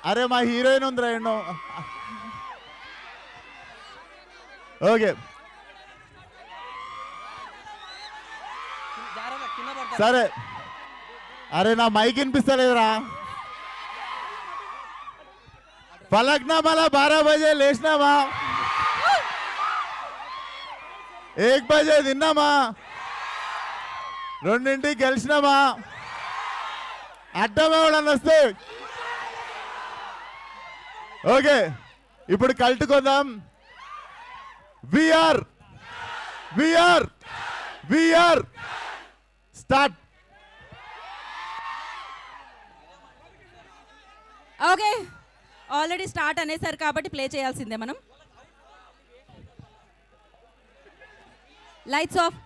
అరే మా హీరోయిన్ ఉందిరా ఎన్నో. ఓకే సరే. అరే నా మైక్ వినిపిస్తలేదురా. పలక్నామాలా 12 బజే లేచినామా, 1 బజే తిన్నామా, 2ంటికి గెలిచినామా, అడ్డం ఎవడన్నా వస్తే. ఓకే ఇప్పుడు కలుటుకుందాం. We are we are we are start. Okay already start అనేసారు కాబట్టి ప్లే చేయాల్సిందే మనం. Lights off.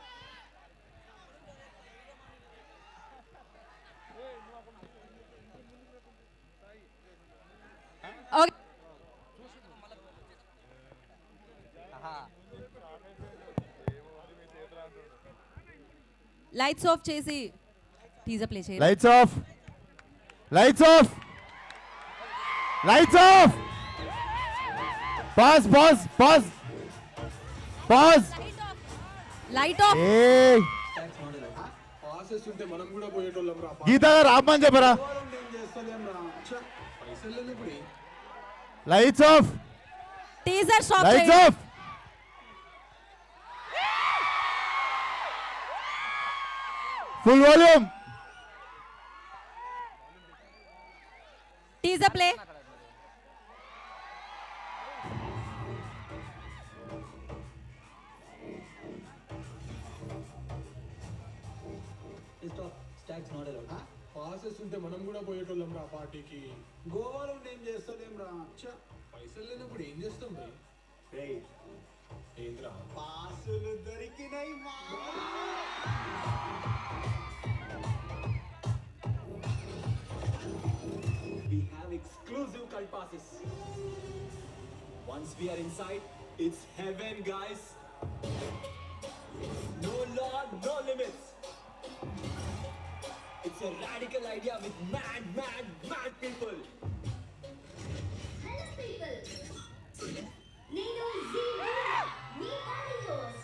Okay lights off చేసి టీజర్ ప్లే చేయాలి. Lights off lights off lights off. Pass pass pass pass. Light off. Geetha garu ఆపమని చెప్పరా. Lights off teaser stop lights చేయండి. Off. Full volume. Teaser play. Passes ఉంటే మనం కూడా పోయేటోళ్ళం రా పార్టీకి. గోవాలో ఏం చేస్తలేం రా. పైసలు లేనప్పుడు ఏం చేస్తాం భయ్. ఏంద్రా పాసులు దొరికినాయి. We have exclusive cult passes. Once we are inside, it's heaven, guys. No law, no limits. It's a radical idea with mad, mad, mad people. Hello people. Nino Zero. Me amigos.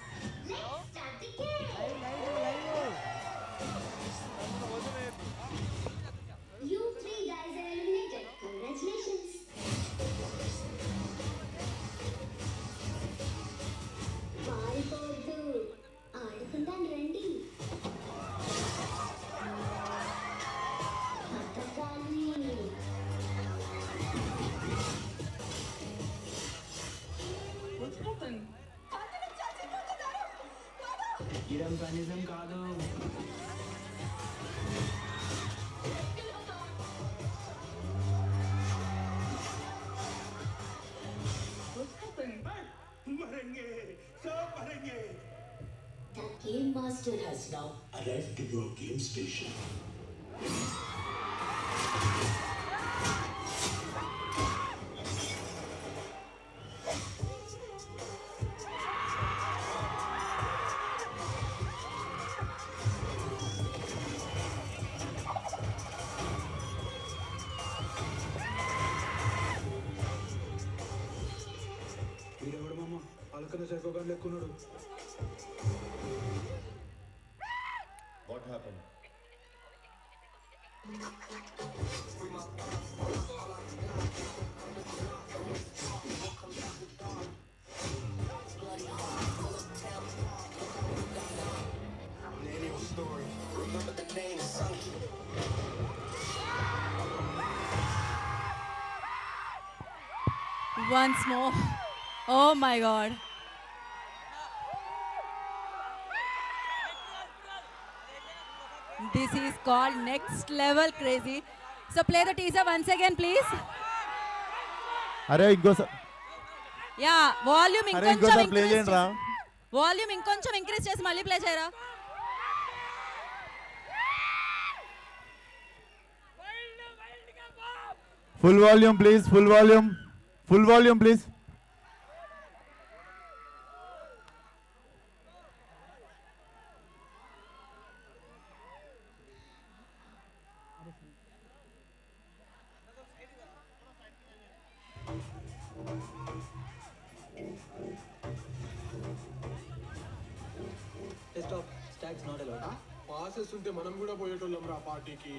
Let's start the game. You 3 guys are eliminated. Congratulations. పారిపోద్దు, ఆడుకుంటాం రండి. పట్టకాలి. ఇరం కనీసం కాదు. The game master has now arrived to your game station. వీడెవడు మామ అలకన సైకోగాడు లెక్కున్నాడు. What happened? Once more. Oh my god. This is called next level crazy. So play the teaser once again please. అరే ఇంకోసారి. Yeah volume అరే ఇంకొంచెం ఇంకోసారి play increase చేయండి రా. Volume ఇంకొంచెం ఇంక్రీజ్ చేసి మళ్ళీ ప్లే చేయరా. Full volume please. Full volume. Full volume please. Passes ఉంటే మనం కూడా పోయేటోళ్ళం రా పార్టీకి.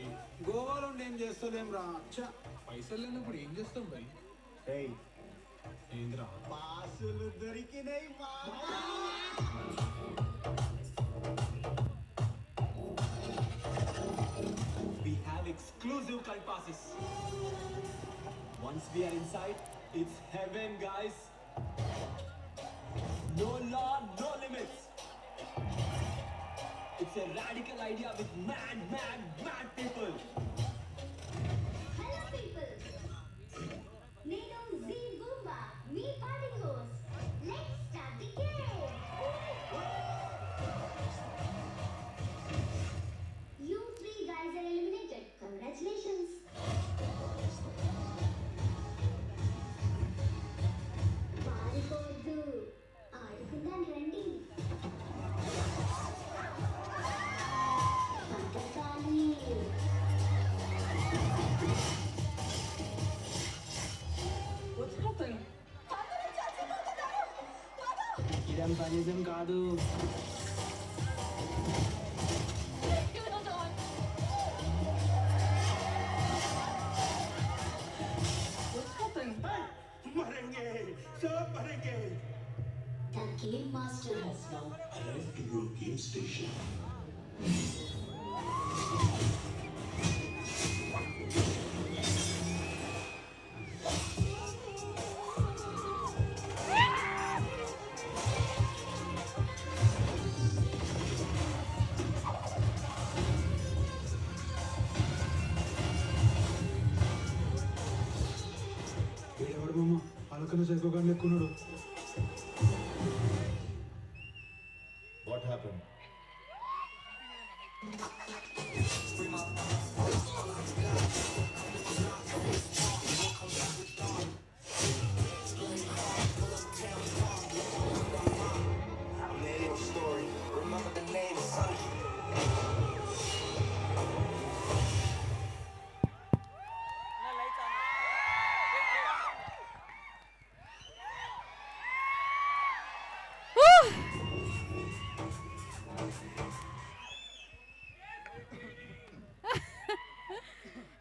గోవాలో ఏం చేస్తలేం రా. అచ్చా పైసలు లేనప్పుడు ఏం చేస్తాం భయ్? ఏంద్రా పాసులు దొరికినాయి We have exclusive cult passes. Once we are inside, it's heaven, guys. No law, no limits. It's a radical idea with mad people. Hello people. Nenu Z Boomba, me party host. Let's start the game. You three guys are eliminated. Congratulations. పారిపోద్దు, ఆడుకుందాం రండి. పట్టకాలి. ఇదంతా నిజం కాదు. The game master has now arrived to your game station. ఎవడు మామ పలకన సైకోగాన్ని ఎక్కున్నాడు. What happened?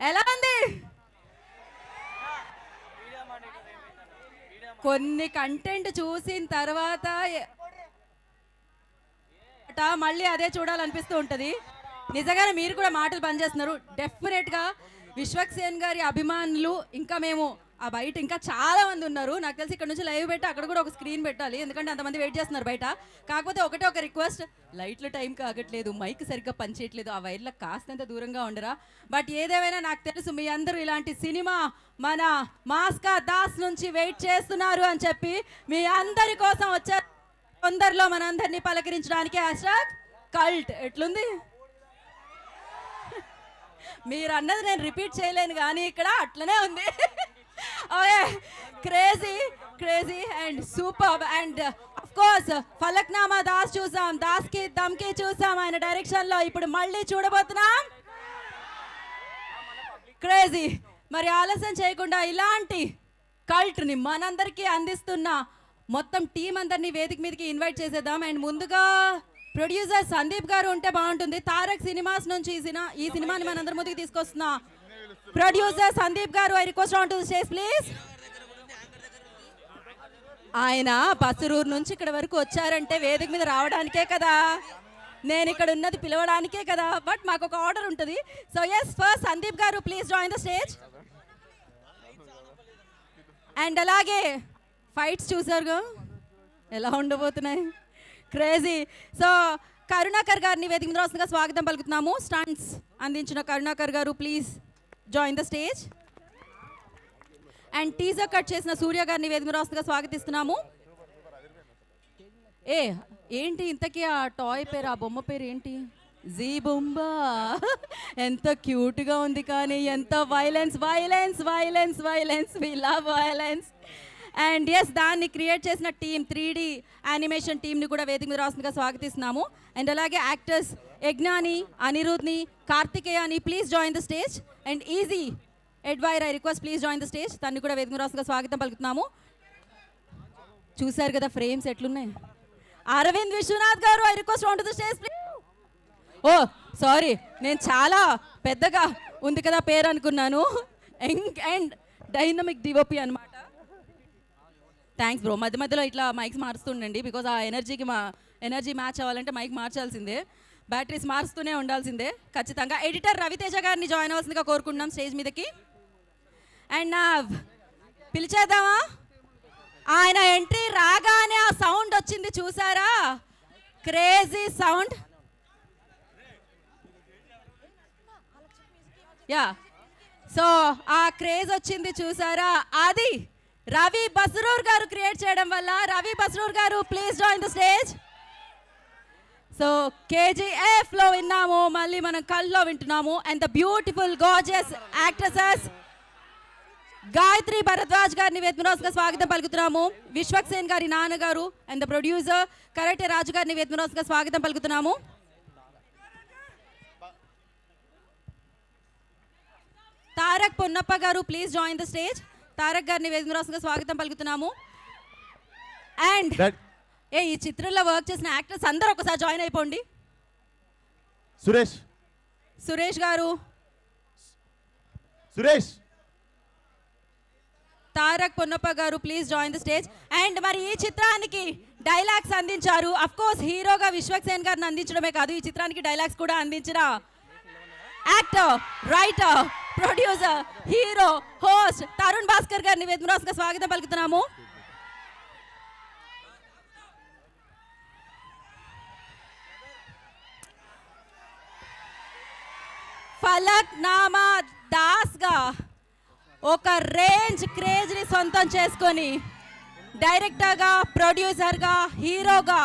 ఎలా ఉంది? కొన్ని కంటెంట్ చూసిన తర్వాత మళ్ళీ అదే చూడాలనిపిస్తూ ఉంటుంది. నిజంగానే మీరు కూడా మాటలు పనిచేస్తున్నారు. డెఫినెట్గా విశ్వక్సేన్ గారి అభిమానులు ఇంకా మేము ఆ బయట ఇంకా చాలా మంది ఉన్నారు. నాకు తెలిసి ఇక్కడ నుంచి లైవ్ పెట్టి అక్కడ కూడా ఒక స్క్రీన్ పెట్టాలి, ఎందుకంటే అంతమంది వెయిట్ చేస్తున్నారు బయట. కాకపోతే ఒకటే ఒక రిక్వెస్ట్, లైట్లు టైం కాగట్లేదు, మైక్ సరిగ్గా పనిచేయట్లేదు, ఆ వైర్లకు కాస్తంత దూరంగా ఉండరా. బట్ ఏదేమైనా నాకు తెలుసు మీ అందరూ ఇలాంటి సినిమా మన మాస్కా దాస్ నుంచి వెయిట్ చేస్తున్నారు అని చెప్పి మీ అందరి కోసం వచ్చారు. తొందరలో మనందరినీ పలకరించడానికి #కల్ట్ ఎట్లుంది? మీరు అన్నది నేను రిపీట్ చేయలేను కానీ ఇక్కడ అట్లనే ఉంది. Okay, crazy and super. And of course Falaknuma Das చూసాం, దాస్కి దమ్కి చూసాం ఆయన డైరెక్షన్లో. ఇప్పుడు మళ్ళీ చూడబోతున్నాం క్రేజీ. మరి ఆలస్యం చేయకుండా ఇలాంటి కల్ట్ని మనందరికీ అందిస్తున్న మొత్తం టీం అందరినీ వేదిక మీదకి ఇన్వైట్ చేసేద్దాం. అండ్ ముందుగా ప్రొడ్యూసర్ సందీప్ గారు ఉంటే బాగుంటుంది. తారక్ సినిమాస్ నుంచి ఈ సినిమాని మనందరి ముందుకు తీసుకొస్తున్నా ప్రొడ్యూసర్ సందీప్ గారు, I request on to the stage please. ఆయన బస్సరూరు నుంచి ఇక్కడ వరకు వచ్చారంటే వేదిక మీద రావడానికే కదా, నేను ఇక్కడ ఉన్నది పిలవడానికే కదా. బట్ మాకు ఒక ఆర్డర్ ఉంటుంది. సో ఎస్, ఫస్ట్ సందీప్ గారు please join the stage. And అలాగే ఫైట్స్ చూసారుగా ఎలా ఉండబోతున్నాయి, క్రేజీ. సో కరుణాకర్ గారిని వేదిక మీద వస్తుందిగా స్వాగతం పలుకుతున్నాము. స్టంట్స్ అందించిన కరుణాకర్ గారు please join the stage. And teaser cut చేసిన సూర్య గారిని వేదిక మీద వస్తుందిగా స్వాగతిస్తున్నాము. ఏంటి ఇంతకీ ఆ టాయ్ పేరు, ఆ బొమ్మ పేరు ఏంటి? జీ బొంబా. ఎంత క్యూట్గా ఉంది కానీ ఎంత violence, we love violence. And yes, దాన్ని క్రియేట్ చేసిన టీమ్ 3D యానిమేషన్ టీమ్ని కూడా వేదిక మీద రాస్తుందిగా స్వాగతిస్తున్నాము. అండ్ అలాగే యాక్టర్స్ యజ్ఞాని, అనిరుద్ని, కార్తికేయాని please join the stage. And ఈజీ ఎడ్వైర్, I request please join the stage. తన్ని కూడా వేదిక మీద రాస్తుందిగా స్వాగతం పలుకుతున్నాము. చూసారు కదా ఫ్రేమ్స్ ఎట్లున్నాయి. Aravind Vishwanath garu, I request on to the stage please. Oh sorry, నేను చాలా పెద్దగా ఉంది కదా పేరు అనుకున్నాను. యంగ్ అండ్ డైనమిక్ డివోపి అనమాట. Thanks bro. మధ్య మధ్యలో ఇట్లా మైక్స్ మారుస్తుండండి, బికాజ్ ఆ ఎనర్జీకి ఎనర్జీ మ్యాచ్ అవ్వాలంటే మైక్ మార్చాల్సిందే, బ్యాటరీస్ మారుస్తూనే ఉండాల్సిందే ఖచ్చితంగా. ఎడిటర్ రవితేజ గారిని జాయిన్ అవ్వాల్సిందిగా కోరుకుంటున్నాం స్టేజ్ మీదకి. అండ్ నా పిలిచేద్దామా? ఆయన ఎంట్రీ రాగానే ఆ సౌండ్ వచ్చింది చూసారా, క్రేజీ సౌండ్. యా, సో ఆ క్రేజ్ వచ్చింది చూసారా, అది రవి బస్రూర్ గారు క్రియేట్ చేయడం వల్ల. Ravi Basrur garu please join the stage. So KGF లో విన్నాము, మళ్ళీ మనం కల్లో వింటున్నాము. And the beautiful gorgeous actresses Gayatri Bharadwaj గారిని వేద్మనోస్గా స్వాగతం పలుకుతున్నాము. విశ్వక్ సేన్ గారి నాన్నగారు and the producer Karate Raju గారిని వేద్మనోస్గా స్వాగతం పలుకుతున్నాము. Tarak Ponnappa garu please join the stage. Tarak గారిని వేద్మనోస్గా స్వాగతం పలుకుతున్నాము. అండ్ ఈ చిత్రంలో వర్క్ చేసిన యాక్టర్స్ అందరూ ఒకసారి జాయిన్ అయిపోండి. సురేష్ గారు, Tarak Ponnappa garu please join the stage. And మరి ఈ చిత్రానికి డైలాగ్స్ అందించారు, అఫ్ కోర్స్ హీరోగా విశ్వక్ సేన్ గారిని అందించడమే కాదు, ఈ చిత్రానికి డైలాగ్స్ కూడా అందించిన actor, writer, producer, hero, host Tarun Bhaskar గారిని వేద్మనోస్గా స్వాగతం పలుకుతున్నాము. ఫలక్ నామా దాస్గా ఒక రేంజ్ క్రేజ్ని సొంతం చేసుకొని డైరెక్టర్గా, ప్రొడ్యూసర్గా, హీరోగా,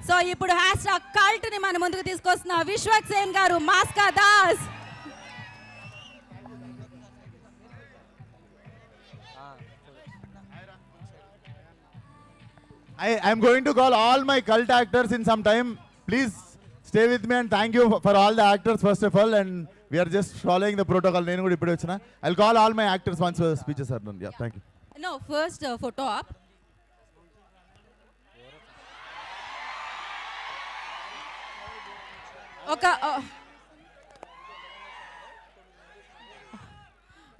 సో ఇప్పుడు హ్యాష్ కల్ట్ని మన ముందుకు తీసుకొస్తున్న విశ్వక్ సేన్ గారు, మాస్కా Das. I'm going to call all my cult actors in some time. Please stay with me and thank you for all the actors first of all, and we are just following the protocol. నేను కూడా ఇప్పుడే వచ్చిన. I'll call all my actors once speeches are done. Yeah, thank you. No, first photo up.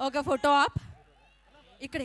ఒక photo up. ఇక్కడ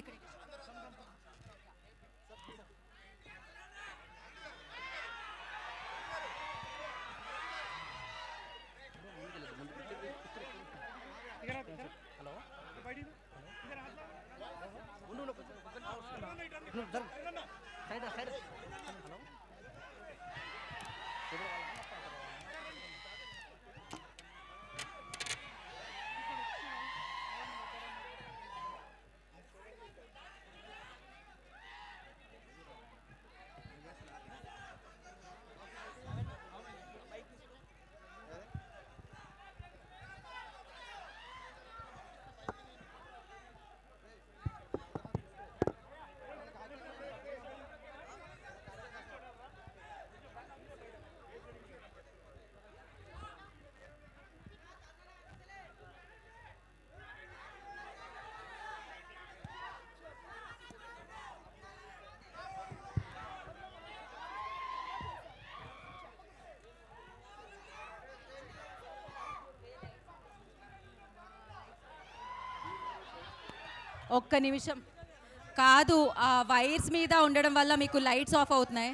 ఒక్క నిమిషం కాదు, ఆ వైర్స్ మీద ఉండడం వల్ల మీకు లైట్స్ ఆఫ్ అవుతున్నాయి.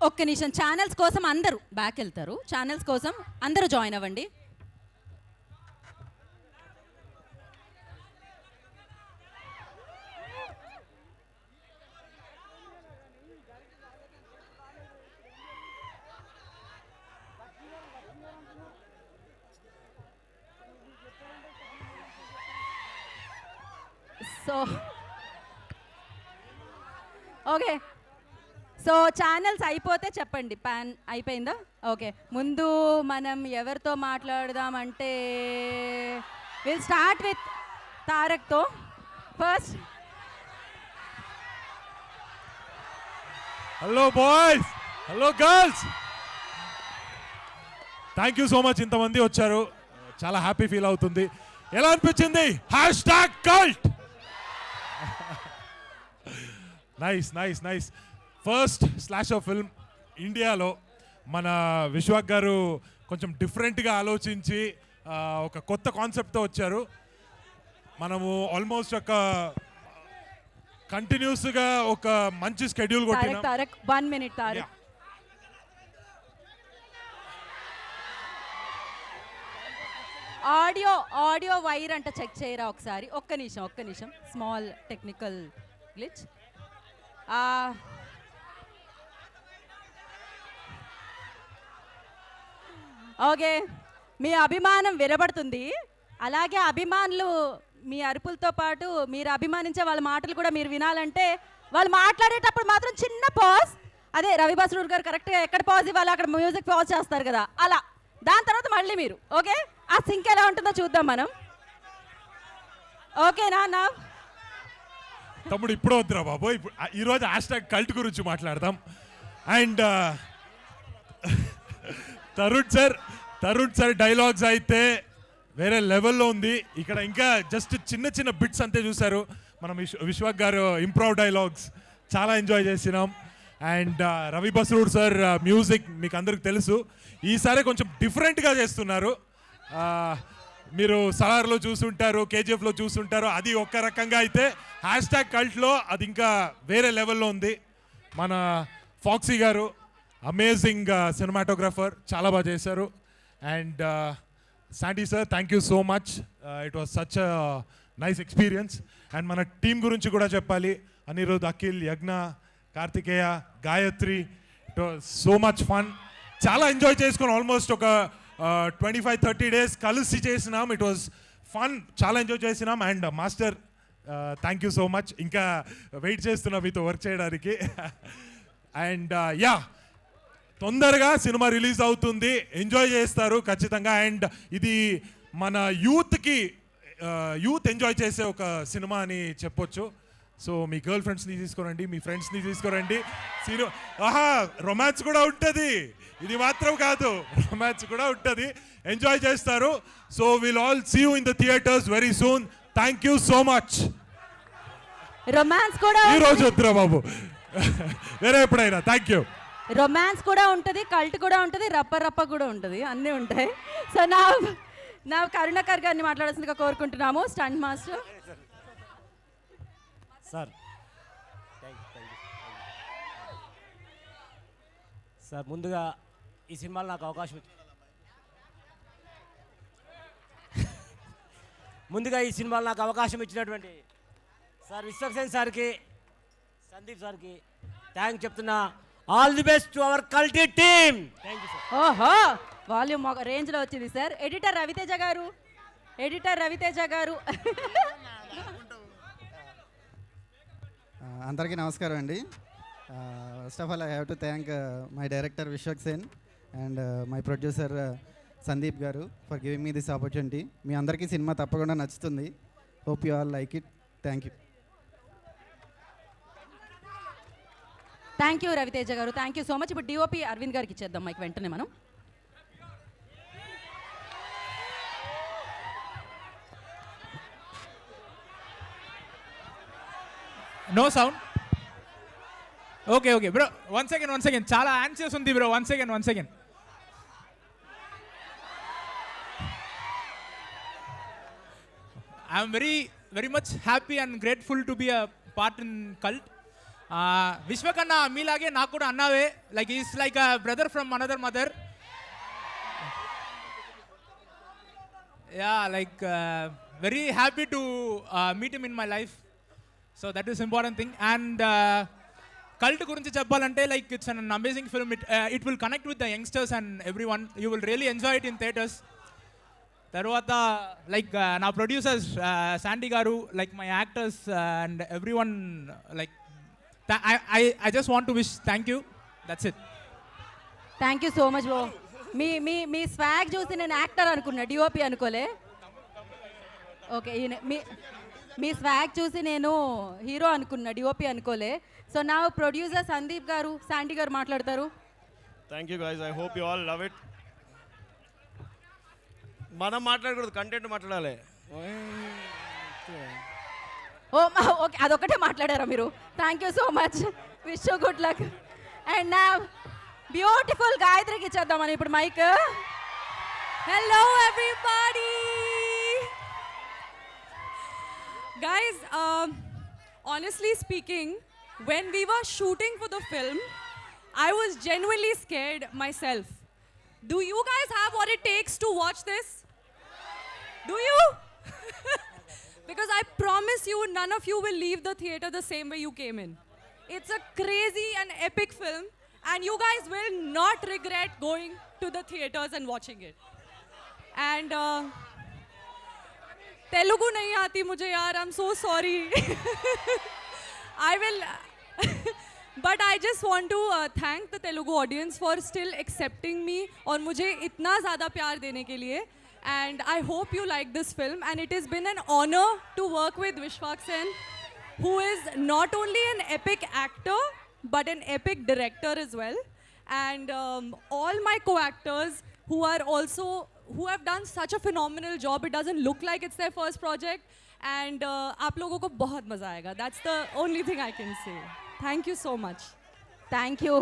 ఒక్క నిమిషం, ఛానల్స్ కోసం అందరూ బ్యాక్ వెళ్తారు. ఛానల్స్ కోసం అందరూ జాయిన్ అవ్వండి. సో ఓకే, సో ఛానల్స్ అయిపోతే చెప్పండి. ప్యాన్ అయిపోయిందా? ఓకే, ముందు మనం ఎవరితో మాట్లాడదామంటే విల్ స్టార్ట్ విత్ తారక్తో first. Hello boys, hello girls, thank you so much. ఇంతమంది వచ్చారు, చాలా హ్యాపీ ఫీల్ అవుతుంది. ఎలా అనిపించింది? #cult. Nice nice nice. First slasher film ఇండియాలో మన విశ్వాక్ గారు కొంచెం డిఫరెంట్గా ఆలోచించి ఒక కొత్త కాన్సెప్ట్తో వచ్చారు. మనము ఆల్మోస్ట్ ఒక కంటిన్యూస్గా ఒక మంచి స్కెడ్యూల్ కొట్టినాం. Tarak 1 minute Tarak. Audio wire అంట చెక్ చేయరా ఒకసారి. ఒక్క నిమిషం, స్మాల్ టెక్నికల్ గ్లిచ్. ఓకే, మీ అభిమానం వినబడుతుంది. అలాగే అభిమానులు మీ అరుపులతో పాటు మీరు అభిమానించే వాళ్ళ మాటలు కూడా మీరు వినాలంటే వాళ్ళు మాట్లాడేటప్పుడు మాత్రం చిన్న పాజ్. అదే రవి బస్రూర్ గారు కరెక్ట్గా ఎక్కడ పాజ్ ఇవ్వాలి అక్కడ మ్యూజిక్ పాజ్ చేస్తారు కదా, అలా. దాని తర్వాత మళ్ళీ మీరు ఓకే, ఆ సింక్ ఎలా ఉంటుందో చూద్దాం మనం. ఓకేనా నా తమ్ముడు? ఇప్పుడు వద్దురా బాబు, ఇప్పుడు ఈరోజు #cult గురించి మాట్లాడదాం. అండ్ తరుణ్ సార్ డైలాగ్స్ అయితే వేరే లెవెల్లో ఉంది. ఇక్కడ ఇంకా జస్ట్ చిన్న చిన్న బిట్స్ అంతే చూసారు. మనం విశ్వాక్ గారు ఇంప్రూవ్ డైలాగ్స్ చాలా ఎంజాయ్ చేసినాం. And Ravi Basrur sir music మీకు అందరికి తెలుసు, ఈసారి కొంచెం డిఫరెంట్గా చేస్తున్నారు. మీరు సలార్లో చూసుంటారు, కేజీఎఫ్లో చూసుంటారు. అది ఒక్క రకంగా అయితే #cultలో అది ఇంకా వేరే లెవెల్లో ఉంది. మన ఫాక్సీ గారు అమేజింగ్ సినిమాటోగ్రాఫర్, చాలా బాగా చేశారు. And Sandy sir, thank you so much. It was such nice experience. And మన టీం గురించి కూడా చెప్పాలి. Anirudh, Akhil, Yagna, Karthikeya, Gayathri. It was so much fun. చాలా ఎంజాయ్ చేసుకొని ఆల్మోస్ట్ ఒక 25-30 days కలిసి చేసినాం. ఇట్ వాజ్ ఫన్, చాలా ఎంజాయ్ చేసినాం. And master, thank you so much. ఇంకా వెయిట్ చేస్తున్నా మీతో వర్క్ చేయడానికి. అండ్ యా, తొందరగా సినిమా రిలీజ్ అవుతుంది, ఎంజాయ్ చేస్తారు ఖచ్చితంగా. అండ్ ఇది మన యూత్ ఎంజాయ్ చేసే ఒక సినిమా అని చెప్పొచ్చు. సో మీ గర్ల్ ఫ్రెండ్స్ని తీసుకురండి, మీ ఫ్రెండ్స్ని తీసుకురండి. రొమాన్స్ కూడా ఉంటుంది, ఇది మాత్రం కాదు, రొమాన్స్ కూడా ఉంటుంది, ఎంజాయ్ చేస్తారు. So will all see you in the theatres very soon. Thank you so much. Romance కూడా ఈ రోజు వద్దురా బాబు, వేరే ఎప్పుడైనా. Thank you. రొమాన్స్ కూడా ఉంటుంది, కల్ట్ కూడా ఉంటుంది, రప్ప కూడా ఉంటుంది, అన్నీ ఉంటాయి. సో నా కరుణాకర్ గారిని మాట్లాడాల్సిందిగా కోరుకుంటున్నాము, స్టంట్ మాస్టర్. సార్ సార్ ముందుగా ఈ సినిమాలో నాకు అవకాశం ఇచ్చినటువంటి సార్ విశ్వక్సేన్ సార్కి, సందీప్ సార్కి థ్యాంక్ చెప్తున్నా. All the best to our culty team. Thank you sir. ఓహో, వాల్యూమ్ ఒక రేంజ్లో వచ్చింది సార్. ఎడిటర్ రవితేజ గారు. అందరికీ నమస్కారం అండి. First of all I have to thank my director Vishwaksen and my producer Sandeep garu for giving me this opportunity. మీ అందరికీ సినిమా తప్పకుండా నచ్చుతుంది. Hope you all like it. Thank you. Thank you Raviteja garu, thank you so much. ఇప్పుడు డిఓపి అరవింద్ గారికి ఇచ్చేద్దాం mike వెంటనే మనం. No sound. Okay bro, one second. చాలా ఆన్సియస్ ఉంది bro. One second. I'm very much happy and grateful to be a part in cult. విశ్వకన్నా మీలాగే నాకు కూడా అన్నావే, like is like a brother from another mother. Yeah, like very happy to meet him in my life. So that is important thing. And cult గురించి చెప్పాలంటే like it's an amazing film. It will connect with the youngsters and every one. You will really enjoy it in theatres. తర్వాత like నా producers Sandy garu, like my actors and every one, like I just want to wish thank you. That's it. Thank you so much bro. Me swag చూసి నేను actor అనుకున్నా, DOP అనుకోలే. Okay, మీ swag చూసి నేను hero అనుకున్నా, DOP అనుకోలే. So నా producer Sandeep గారు, శాండీ గారు మాట్లాడతారు. Thank you guys, I hope you all love it. మనం మాట్లాడకూడదు, కంటెంట్ మాట్లాడాలి. ఓకే, అదొకటే మాట్లాడారా మీరు? Thank you so much. Wish you good luck. And నా బ్యూటిఫుల్ గాయత్రికి ఇచ్చేద్దామని ఇప్పుడు mic. Hello everybody. Guys, honestly speaking, when we were shooting for the film, I was genuinely scared myself. Do you guys have what it takes to watch this? Do you? Because I promise you, none of you will leave the theater the same way you came in. It's a crazy and epic film, and you guys will not regret going to the theaters and watching it. And Telugu nahi aati mujhe yaar, I'm so sorry. I will but I just want to thank the Telugu audience for still accepting me और मुझे इतना ज़्यादा प्यार देने के लिए. And I hope you like this film, and it has been an honor to work with Vishwak Sen, who is not only an epic actor but an epic director as well. And all my co-actors who have done such a phenomenal job. It doesn't look like it's their first project, and आप लोगों को बहुत मज़ा आएगा. That's the only thing I can say. Thank you so much. Thank you.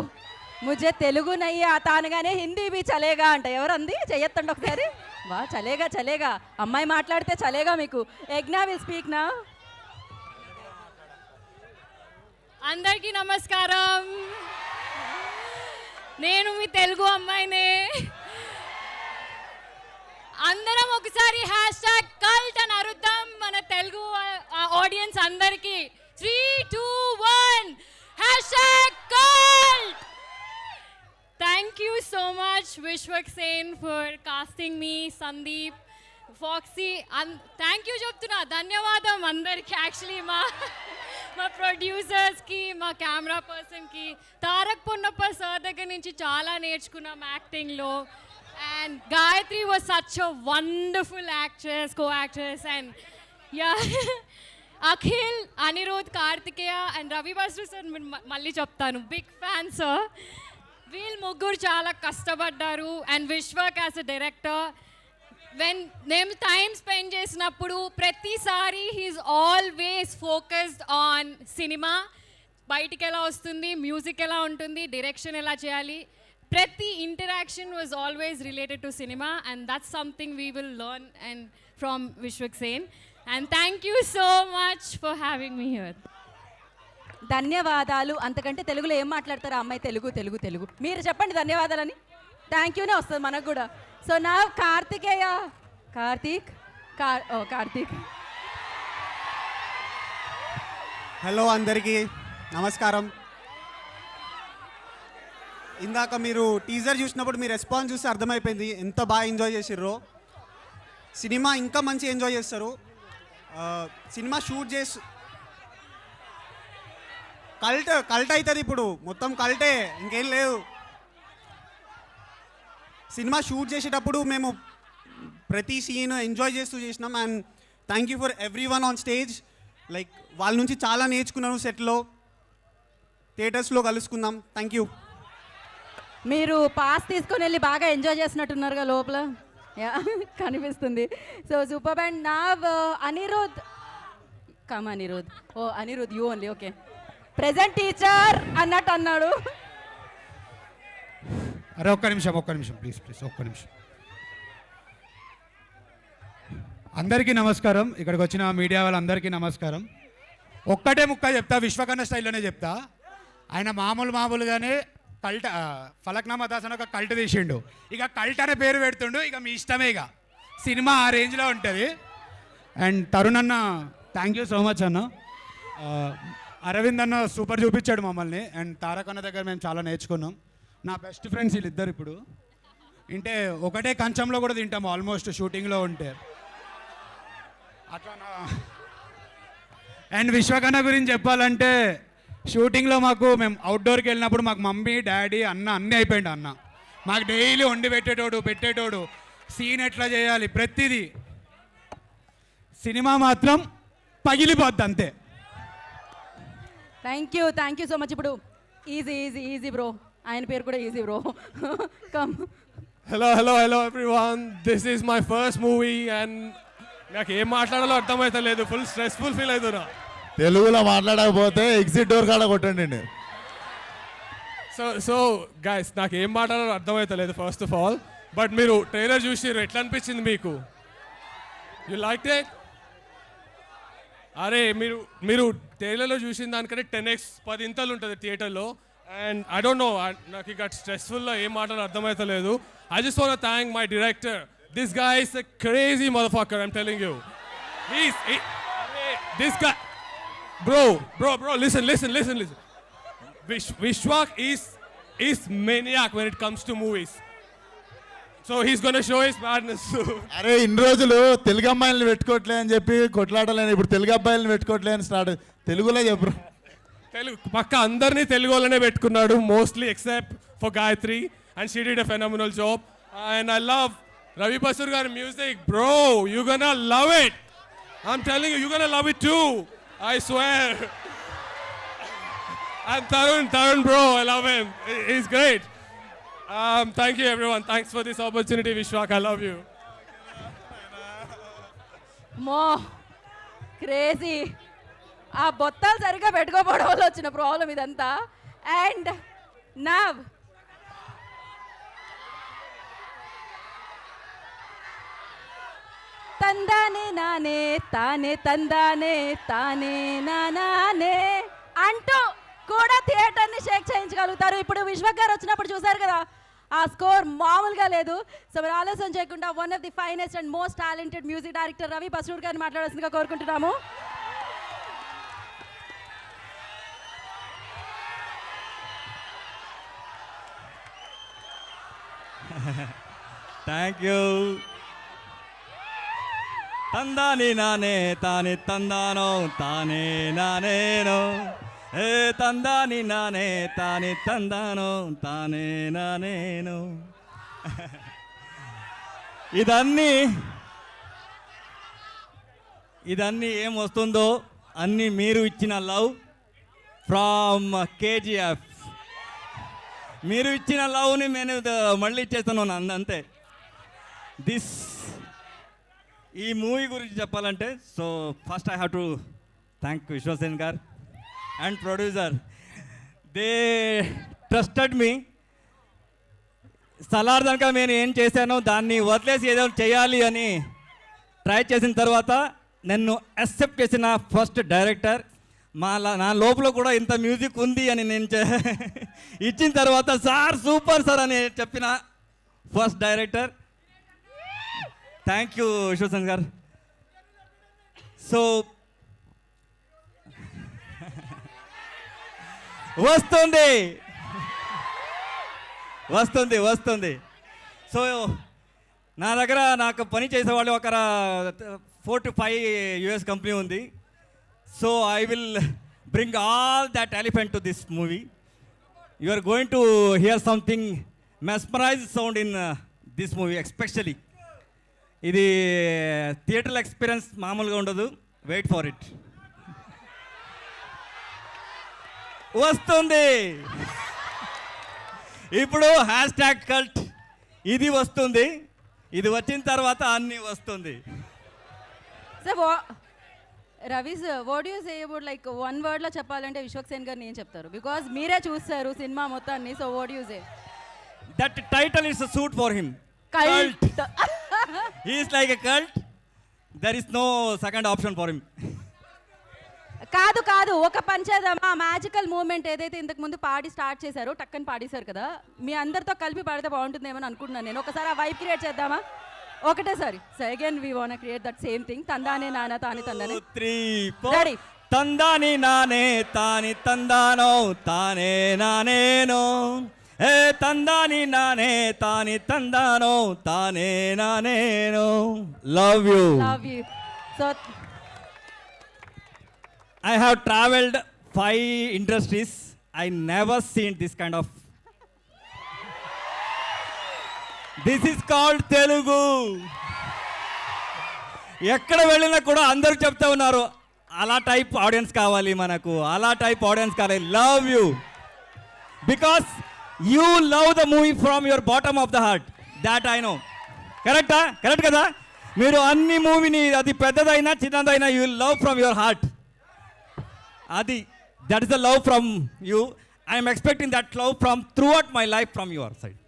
ముझे తెలుగు నయ్యి ఆతా అనగానే హిందీ బి చలేగా అంట. ఎవరంది? చెయ్యొత్తండి ఒకసారి. వా, చలేగా చలేగా. అమ్మాయి మాట్లాడితే చలేగా మీకు. యజ్ఞ విల్ స్పీక్ నా. అందరికీ నమస్కారం. నేను మీ తెలుగు అమ్మాయినే. అందరం ఒకసారి #cult అని అరుద్దాం మన తెలుగు ఆడియన్స్ అందరికీ. 3, 2, 1 #cult. Thank you so much Vishwak Sen for casting me, Sandeep, Foxy. Thank you చెప్తున్నా, ధన్యవాదం అందరికి. యాక్చువల్లీ మా ప్రొడ్యూసర్స్కి, మా కెమెరా పర్సన్కి, తారక్ పొన్నప్ప సార్ దగ్గర నుంచి చాలా నేర్చుకున్నాం యాక్టింగ్లో. And Gayatri was such a wonderful actress, co-actress, and yeah, Akhil, Anirudh, Kartikeya, and Ravi Basu sir, malli cheptanu, big fan sir. వీళ్ళు ముగ్గురు చాలా కష్టపడ్డారు. And Vishwak as a director, when మేము టైం స్పెండ్ చేసినప్పుడు ప్రతిసారి he's always focused on cinema. బయటికి ఎలా వస్తుంది, మ్యూజిక్ ఎలా ఉంటుంది, డైరెక్షన్ ఎలా చేయాలి, ప్రతి interaction was always related to cinema. And that's something we will learn and from Vishwak Sen. And thank you so much for having me here. ధన్యవాదాలు. అంతకంటే తెలుగులో ఏం మాట్లాడతారు ఆ అమ్మాయి? తెలుగు తెలుగు తెలుగు. మీరు చెప్పండి ధన్యవాదాలని. థ్యాంక్ యూనే వస్తుంది మనకు కూడా. సో నా కార్తికేయ, కార్తీక్. హలో అందరికీ నమస్కారం. ఇందాక మీరు టీజర్ చూసినప్పుడు మీ రెస్పాన్స్ చూసి అర్థమైపోయింది ఎంత బాగా ఎంజాయ్ చేసిర్రో. సినిమా ఇంకా మంచి ఎంజాయ్ చేస్తారు. సినిమా షూట్ చేసి కల్ట్ అవుతుంది. ఇప్పుడు మొత్తం కల్టే, ఇంకేం లేదు. సినిమా షూట్ చేసేటప్పుడు మేము ప్రతి సీన్ ఎంజాయ్ చేస్తూ చేసినాం. And thank you for every one on stage. Like వాళ్ళ నుంచి చాలా నేర్చుకున్నాను. సెట్లో, థియేటర్స్లో కలుసుకుందాం. Thank you. మీరు పాస్ తీసుకొని వెళ్ళి బాగా ఎంజాయ్ చేసినట్టున్నారుగా లోపల. యా, కనిపిస్తుంది. So super. అండ్ నా Anirudh, come Anirudh. Oh Anirudh, you only. Okay, present teacher అన్నట్టు అన్నాడు. అరే ఒక్క నిమిషం ప్లీజ్ ఒక్క నిమిషం. అందరికీ నమస్కారం. ఇక్కడికి వచ్చిన మీడియా వాళ్ళందరికీ నమస్కారం. ఒక్కటే ముక్క చెప్తా, విశ్వకన్న స్టైల్లోనే చెప్తా. ఆయన మామూలుగానే కల్ట్ ఫలక్నామా దాస్ అని ఒక కల్ట్ తీసిండు. ఇక కల్ట్ అనే పేరు పెడుతుండు. ఇక మీ ఇష్టమే, ఇక సినిమా ఆ రేంజ్లో ఉంటుంది. అండ్ తరుణ్ అన్న థ్యాంక్ యూ సో మచ్ అన్న. అరవింద్ అన్న సూపర్ చూపించాడు మమ్మల్ని. అండ్ తారక్ అన్న దగ్గర మేము చాలా నేర్చుకున్నాం. నా బెస్ట్ ఫ్రెండ్స్ వీళ్ళిద్దరు. ఇప్పుడు అంటే ఒకటే కంచంలో కూడా తింటాము ఆల్మోస్ట్ షూటింగ్లో ఉంటే అట్లా. అండ్ విశ్వకన్న గురించి చెప్పాలంటే షూటింగ్లో మేము అవుట్డోర్కి వెళ్ళినప్పుడు మాకు మమ్మీ డాడీ అన్న అన్నీ అయిపోయింది. అన్న మాకు డైలీ వండి పెట్టేటోడు సీన్ ఎట్లా చేయాలి ప్రతిదీ. సినిమా మాత్రం పగిలిపోద్ది అంతే. Thank you so much. ఇప్పుడు ఈజీ బ్రో, ఆయన పేరు కూడా easy bro. Come. Hello everyone, this is my first movie and నాకు ఏం మాట్లాడాలో అర్థమైతే లేదు. ఫుల్ స్ట్రెస్ఫుల్ ఫీల్ అవుతున్నా. తెలుగులో మాట్లాడకపోతే ఎగ్జిట్ డోర్ కాడ కొట్టండి. సో గైస్, నాకు ఏం మాట్లాడాలో అర్థమైతే లేదు ఫస్ట్ ఆఫ్ ఆల్. బట్ మీరు ట్రైలర్ చూసిర్రు, ఎట్లా అనిపించింది మీకు? You like it? అరే మీరు ట్రైలర్లో చూసిన దానికంటే 10x 10 ఇంతలు ఉంటుంది థియేటర్లో. అండ్ ఐ డోంట్ నో, నాకు ఇక స్ట్రెస్ఫుల్లో ఏం మాట్లాడాలో అర్థమైతే లేదు. I just want to thank my director. This guy is a crazy motherfucker, I'm telling you. This guy, bro, listen. Vishwak is maniac when it comes to movies. So he's going to show his madness soon. అరే ఇన్ని రోజులు తెలుగు అమ్మాయిలను పెట్టుకోవట్లే అని చెప్పి కొట్లాడలేను. ఇప్పుడు తెలుగు అబ్బాయిలను పెట్టుకోవట్లే అని start. తెలుగులో చెప్పరు. తెలుగు పక్క అందరినీ తెలుగు వాళ్ళనే పెట్టుకున్నాడు, mostly except for Gayatri. And she did a phenomenal job. And I love Ravi Basur gar music. Bro, you're gonna love it. I'm telling you, you're gonna love it too. I swear. And Tarun bro, I love him. He's great. Thank you everyone. Thanks for this opportunity, Vishwak. I love you. మో crazy. ఆ బొత్తాలు సరిగ్గా పెట్టుకోపోవడం వల్ల వచ్చిన problem ఇదంతా. And now తందానే నానే తానే తందానే తానే నానే అంటూ కూడా థియేటర్ని షేక్ చేయించగలుగుతారు. ఇప్పుడు విశ్వక్ గారు వచ్చినప్పుడు చూసారు కదా, ఆ స్కోర్ మామూలుగా లేదు. సో మరి ఆలస్యం చేయకుండా one of the finest and most talented music director Ravi Basrur గారిని మాట్లాడాల్సిందిగా కోరుకుంటున్నాము. Thank you. తందాని నానే తానే తందానో తానే నానేనో, ఏ తందాని నానే తానే తందానో తానే నానేనో. ఇదన్నీ ఏం వస్తుందో అన్నీ మీరు ఇచ్చిన లవ్ ఫ్రమ్ కేజీఎఫ్. మీరు ఇచ్చిన లవ్ని నేను మళ్ళీ ఇచ్చేస్తున్నాను అంతే. ఈ మూవీ గురించి చెప్పాలంటే, so first I have to thank Vishwasen garu and producer. They trusted me. సలార్దనక నేను ఏం చేశానో దాన్ని వదిలేసి ఏదో చేయాలి అని ట్రై చేసిన తర్వాత నన్ను యాక్సెప్ట్ చేసిన ఫస్ట్ డైరెక్టర్. నా లోపల కూడా ఇంత మ్యూజిక్ ఉంది అని నేను ఇచ్చిన తర్వాత సార్ సూపర్ సార్ అని చెప్పిన first director. Thank you Vishwasen గారు. సో వస్తుంది. సో నా దగ్గర నాకు పని చేసేవాళ్ళు ఒక 4 to 5 US కంపెనీ ఉంది. So I will bring all that elephant to this movie. You are going to hear something mesmerize sound in this movie. Especially ఇది థియేటర్ ఎక్స్పీరియన్స్ మామూలుగా ఉండదు. Wait for it. వస్తుంది ఇప్పుడు #cult. ఇది వస్తుంది. ఇది వచ్చిన తర్వాత అన్నీ వస్తుంది. Sir Ravi sir, what you say about like one వర్డ్లో చెప్పాలంటే విశ్వక్ సేన్ గారిని ఏం చెప్తారు? బికాజ్ మీరే చూస్తారు సినిమా మొత్తాన్ని. So what you say? That title is suit for him. Cult. He is like a cult. There is no second option for him. కాదు కాదు, ఒక పని చేద్దాం. ఆ మ్యాజికల్ మూమెంట్ ఏదైతే ఇంతకు ముందు పాడి స్టార్ట్ చేశారో టక్కని పాడేశారు కదా, మీ అందరితో కలిపి పాడితే బాగుంటుందేమో అని అనుకుంటున్నాను నేను. ఒకసారి ఆ వైబ్ క్రియేట్ చేద్దామా? ఒకటేసారి. So again we want create that same thing. తందానే నాన్న తానే తందానే. 3 4 రెడీ. తందాని నానే తాని తందానో తానే నానేనో ఏ తందాని నానే తాని తందానో తానే నానేనో. Love you. Love you. So I have traveled 5 industries. I never seen this kind of. This is called Telugu. ఎక్కడ వెళ్ళినా కూడా అందరూ చెప్తా ఉన్నారు అలా టైప్ ఆడియన్స్ కావాలి మనకు, అలా టైప్ ఆడియన్స్ కావాలి. Love you because you love the movie from your bottom of the heart. That I know. కరెక్టా? కరెక్ట్ కదా? మీరు అన్ని మూవీని అది పెద్దదైనా చిన్నదైనా you love from your heart. అది that is the love from you. I'm expecting that love from throughout my life from your side.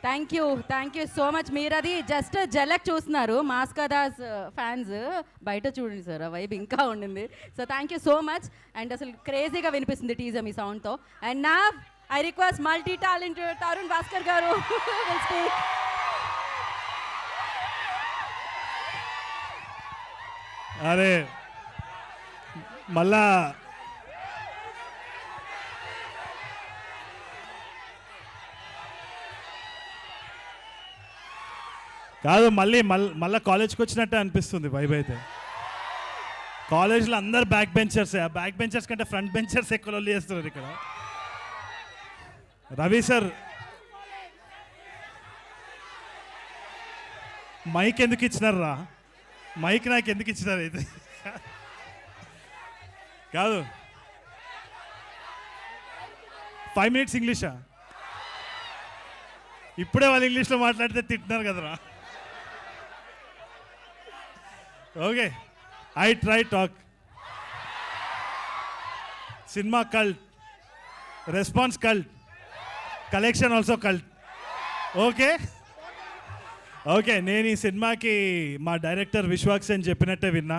Thank you so much. మీరు అది జస్ట్ జలక్ చూస్తున్నారు, మాస్కదాస్ ఫ్యాన్స్ బయట చూడండి సార్, ఆ వైబ్ ఇంకా ఉండింది. So thank you so much. And అసలు క్రేజీగా వినిపిస్తుంది టీజర్ మీ సౌండ్తో. అండ్ నా I request multi talented Tarun Bhaskar గారు will speak. అరే మళ్ళా కాదు, మళ్ళీ కాలేజ్కి వచ్చినట్టే అనిపిస్తుంది వైబ్ అయితే. కాలేజ్లో అందరు బ్యాక్ బెంచర్స్, ఆ బ్యాక్ బెంచర్స్ కంటే ఫ్రంట్ బెంచర్స్ ఎక్కువ లొల్లి చేస్తున్నారు ఇక్కడ. రవి సార్ మైక్ ఎందుకు ఇచ్చినారు రా? మైక్ నాకు ఎందుకు ఇచ్చినారు అయితే? కాదు 5 minutes ఇంగ్లీషా? ఇప్పుడే వాళ్ళు ఇంగ్లీష్లో మాట్లాడితే తింటున్నారు కదరా. Okay, I try talk. Cinema cult, response cult, collection also cult. Okay okay, నేను ఈ సినిమాకి మా డైరెక్టర్ విశ్వాక్ సేన్ చెప్పినట్టే విన్నా,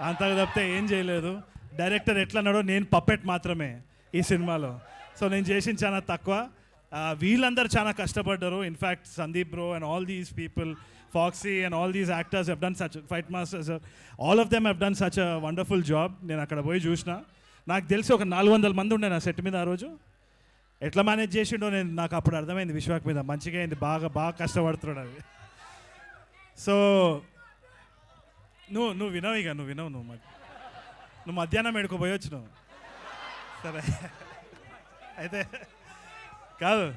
అంతగా తప్పితే ఏం చేయలేదు. డైరెక్టర్ ఎట్లన్నాడో నేను పప్పెట్ మాత్రమే ఈ సినిమాలో. సో నేను చేసింది చాలా తక్కువ. వీళ్ళందరూ చాలా కష్టపడ్డారు. In fact Sandeep bro and all these people, Foxy and all these actors have done such, Fight Masters, all of them have done such a wonderful job. నేను అక్కడ పోయి చూసిన, నాకు తెలిసి ఒక 400 మంది ఉండే నా సెట్ మీద ఆ రోజు. ఎట్లా మేనేజ్ చేసిండో నాకు అప్పుడు అర్థమైంది విశ్వాక్ మీద. మంచిగా అయింది, బాగా కష్టపడుతున్నాడు అది. సో నువ్వు వినవు, ఇక నువ్వు వినవు. నువ్వు మధ్యాహ్నం ఎడుకోపోయి వచ్చినావు. సరే అయితే కాదు,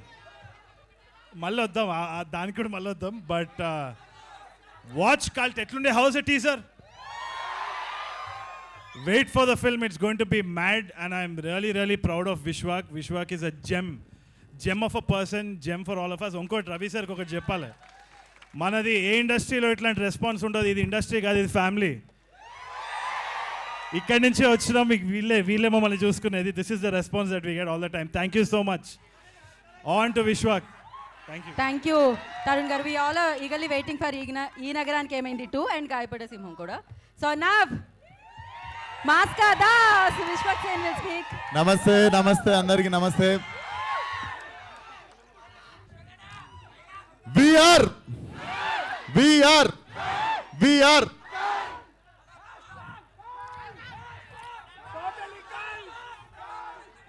మళ్ళీ వద్దాం, దానికి కూడా మళ్ళీ వద్దాం. బట్ వాచ్ కల్ట్ ఎట్లుండే, how's a teaser, wait for the film, it's going to be mad. And I'm really proud of Vishwak. Vishwak is a gem of a person, gem for all of us. ఇంకోటి రవి సార్కి ఒకటి చెప్పాలి, మనది ఏ ఇండస్ట్రీలో ఇట్లాంటి response ఉండదు. ఇది ఇండస్ట్రీ కాదు, ఇది ఫ్యామిలీ. ఇక్కడి నుంచి వచ్చినాం, మీకు వీళ్ళే మమ్మల్ని చూసుకునేది. This is the response that we get all the time. Thank you so much. On to Vishwak. Thank you Tarun garu. We all eagerly waiting for ఈ నగరానికి ఏమైంది 2 అండ్ గాయపడే సింహం కూడా. సో నా మాస్కదాస్ విశ్వాక్ సేన్ విల్ స్పీక్. నమస్తే అందరికి నమస్తే. We are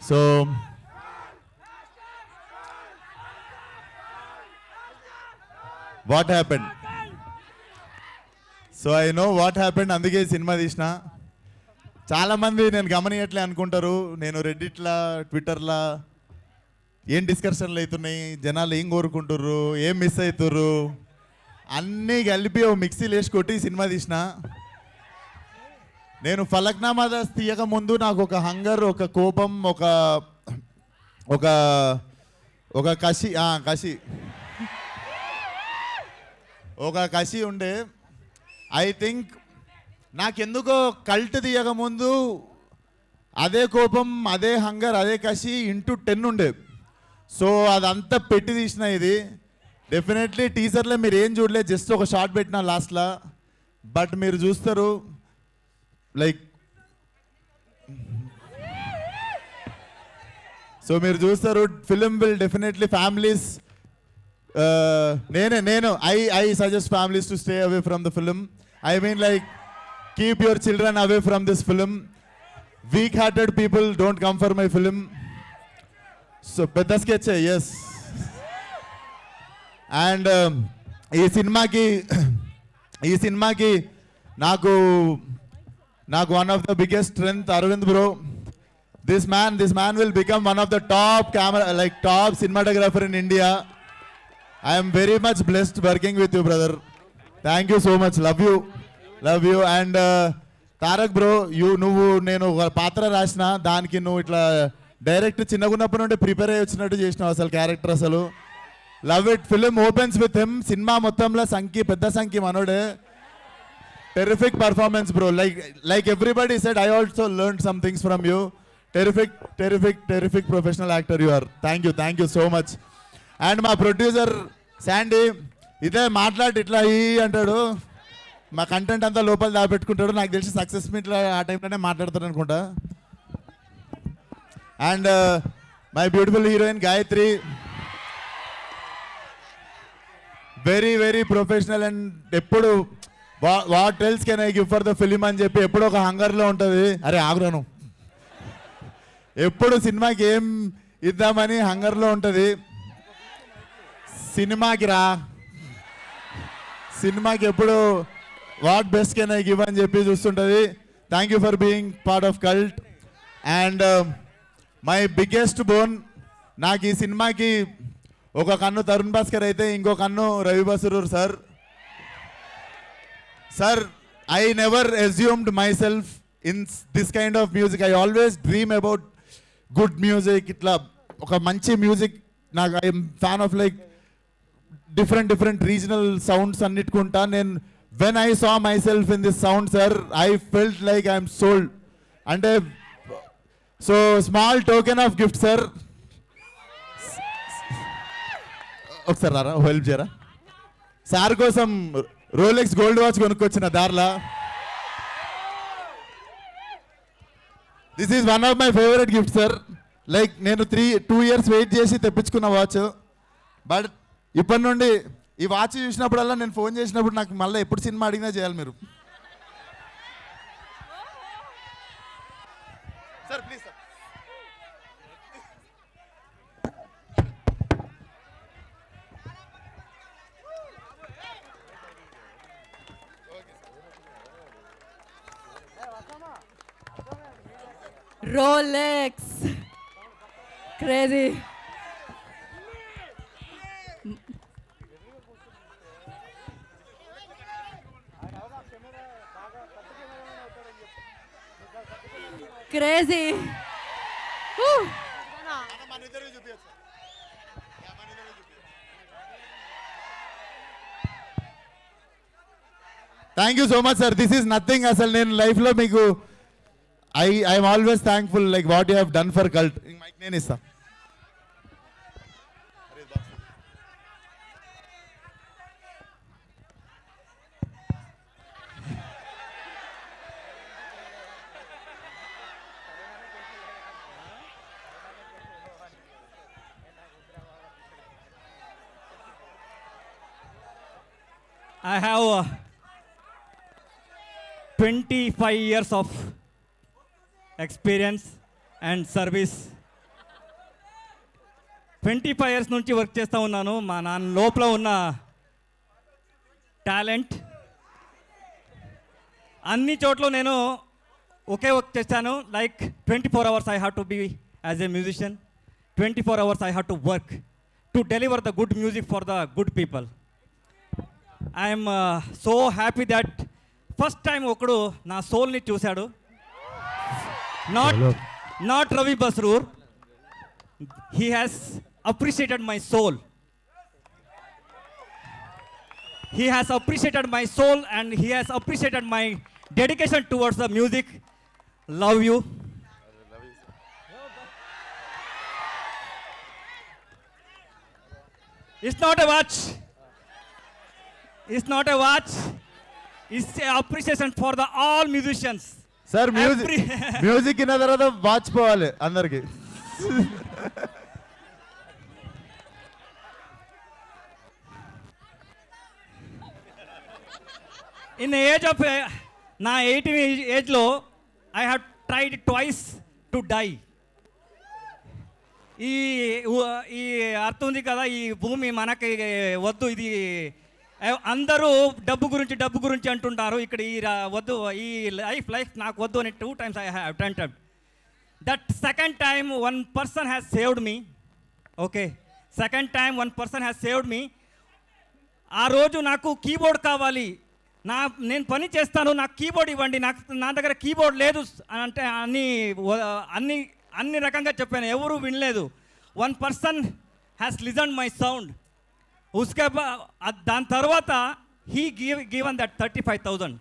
so what happened? So I know what happened, అందుకే సినిమా తీసిన. చాలామంది నేను గమనియట్లే అనుకుంటారు, నేను రెడ్డిట్లా ట్విట్టర్లా ఏం డిస్కషన్లు అవుతున్నాయి, జనాలు ఏం కోరుకుంటుర్రు, ఏం మిస్ అవుతుర్రు, అన్నీ కలిపి ఓ మిక్సీలు వేసి కొట్టి సినిమా తీసిన. నేను ఫలక్నామా దాస్ తీయక ముందు నాకు ఒక హంగర్, ఒక కోపం, ఒక కసి ఉండే. ఐ థింక్ నాకెందుకో కల్ట్ తీయక ముందు అదే కోపం, అదే హంగర్, అదే కసి ఇంటూ 10 ఉండే. సో అదంతా పెట్టి తీసిన ఇది. డెఫినెట్లీ టీజర్లో మీరు ఏం చూడలేదు, జస్ట్ ఒక షార్ట్ పెట్టిన లాస్ట్లో, బట్ మీరు చూస్తారు లైక్ సో మీరు చూస్తారు ఫిలిం విల్ డెఫినెట్లీ ఫ్యామిలీస్ నేను I suggest families to stay away from the film. I mean like keep your children away from this film. Weak hearted people don't come for my film. So పెద్ద sketches. And ఈ సినిమాకి నాకు one of the biggest strength Aravind bro. This man will become one of the top cinematographer in India. I am very much blessed working with you, brother. Thank you so much. Love you. And Tarak bro, నువ్వు నేను ఒక పాత్ర రాసిన దానికి నువ్వు ఇట్లా direct చిన్నగున్నప్పటి నుండి prepare అయ్యి వచ్చినట్టు చేసినావు అసలు క్యారెక్టర్ అసలు. Love it. Film opens with him. Cinema మొత్తంలో పెద్ద సంఖ్య మనోడే. Terrific performance bro. Like everybody said, I also learned some things from you. Terrific professional actor you are. Thank you so much. And మా producer Sandy ఇదే మాట్లాడి ఇట్లా అంటాడు, మా కంటెంట్ అంతా లోపల దాపెట్టుకుంటాడు. నాకు తెలిసి సక్సెస్ మీట్లో ఆ టైంలోనే మాట్లాడతాడు అనుకుంటా. And my beautiful heroine Gayatri, very professional. And ఎప్పుడు what else can I give for the film అని చెప్పి ఎప్పుడు ఒక హంగర్లో ఉంటుంది. అరే ఆగురాను, ఎప్పుడు సినిమాకి ఏం ఇద్దామని హంగర్లో ఉంటుంది. సినిమాకి ఎప్పుడు what best can I give అని చెప్పి చూస్తుంటుంది. Thank you for being part of cult. And my biggest bone, నాకు ఈ సినిమాకి ఒక కన్ను తరుణ్ భాస్కర్ అయితే ఇంకో కన్ను Ravi Basrur sir. Sir, I never assumed myself in this kind of music. I always dream about good music. ఇట్లా ఒక మంచి మ్యూజిక్. నాకు I'm fan of like different regional sounds అన్నిటికుంటా. నేను when I saw myself in this sound sir, I felt like I'm sold. అంటే so small token of gift sir. ఒకసారి రారా, help చేయరా. సార్ కోసం రోలెక్స్ గోల్డ్ వాచ్ కొనుక్కొచ్చిన దారిలా. This is one of my favourite gift sir. Like నేను 2 years wait చేసి తెప్పించుకున్న watch. But ఇప్పటి నుండి ఈ వాచ్ చూసినప్పుడల్లా నేను ఫోన్ చేసినప్పుడు నాకు మళ్ళీ ఎప్పుడు సినిమా అడిగినా చేయాలి మీరు. Sir please sir. Rolex. Crazy. Crazy. Woo. Thank you so much sir. This is nothing. అసలు నేను లైఫ్లో మీకు I'm always thankful like what you have done for cult. Mike నేను ఇస్తా. I have 25 years of experience and service. 25 years నుంచి work చేస్తూ ఉన్నాను. మా నాన్న లోపల ఉన్న టాలెంట్ అన్ని చోట్ల నేను ఒకే వర్క్ చేస్తాను. Like 24 hours I have to be as a musician. 24 hours I have to work to deliver the good music for the good people. I am so happy that first time ఒకడు నా సోల్ని చూశాడు. Not Ravi Basroor. He has appreciated my soul. He has appreciated my soul and he has appreciated my dedication towards the music. Love you. It's not a watch. It's not a watch. It's an appreciation for the all musicians. Sir music విన్న తర్వాత వాచిపోవాలి అందరికి. In the age of నా 18 ఏజ్లో I have tried twice to die. ఈ అర్థం ఉంది కదా, ఈ భూమి మనకి వద్దు, ఇది అందరూ డబ్బు గురించి అంటుంటారు. ఇక్కడ ఈ వద్దు, ఈ లైఫ్ నాకు వద్దు అని 2 times I have attempted. That second time one person has saved me. Okay, second time one person has saved me. ఆ రోజు నాకు కీబోర్డ్ కావాలి, నేను పని చేస్తాను, నాకు కీబోర్డ్ ఇవ్వండి, నా దగ్గర కీబోర్డ్ లేదు అంటే అన్ని రకంగా చెప్పాను, ఎవరు వినలేదు. One person has listen my sound. దాని తర్వాత he given that 35,000.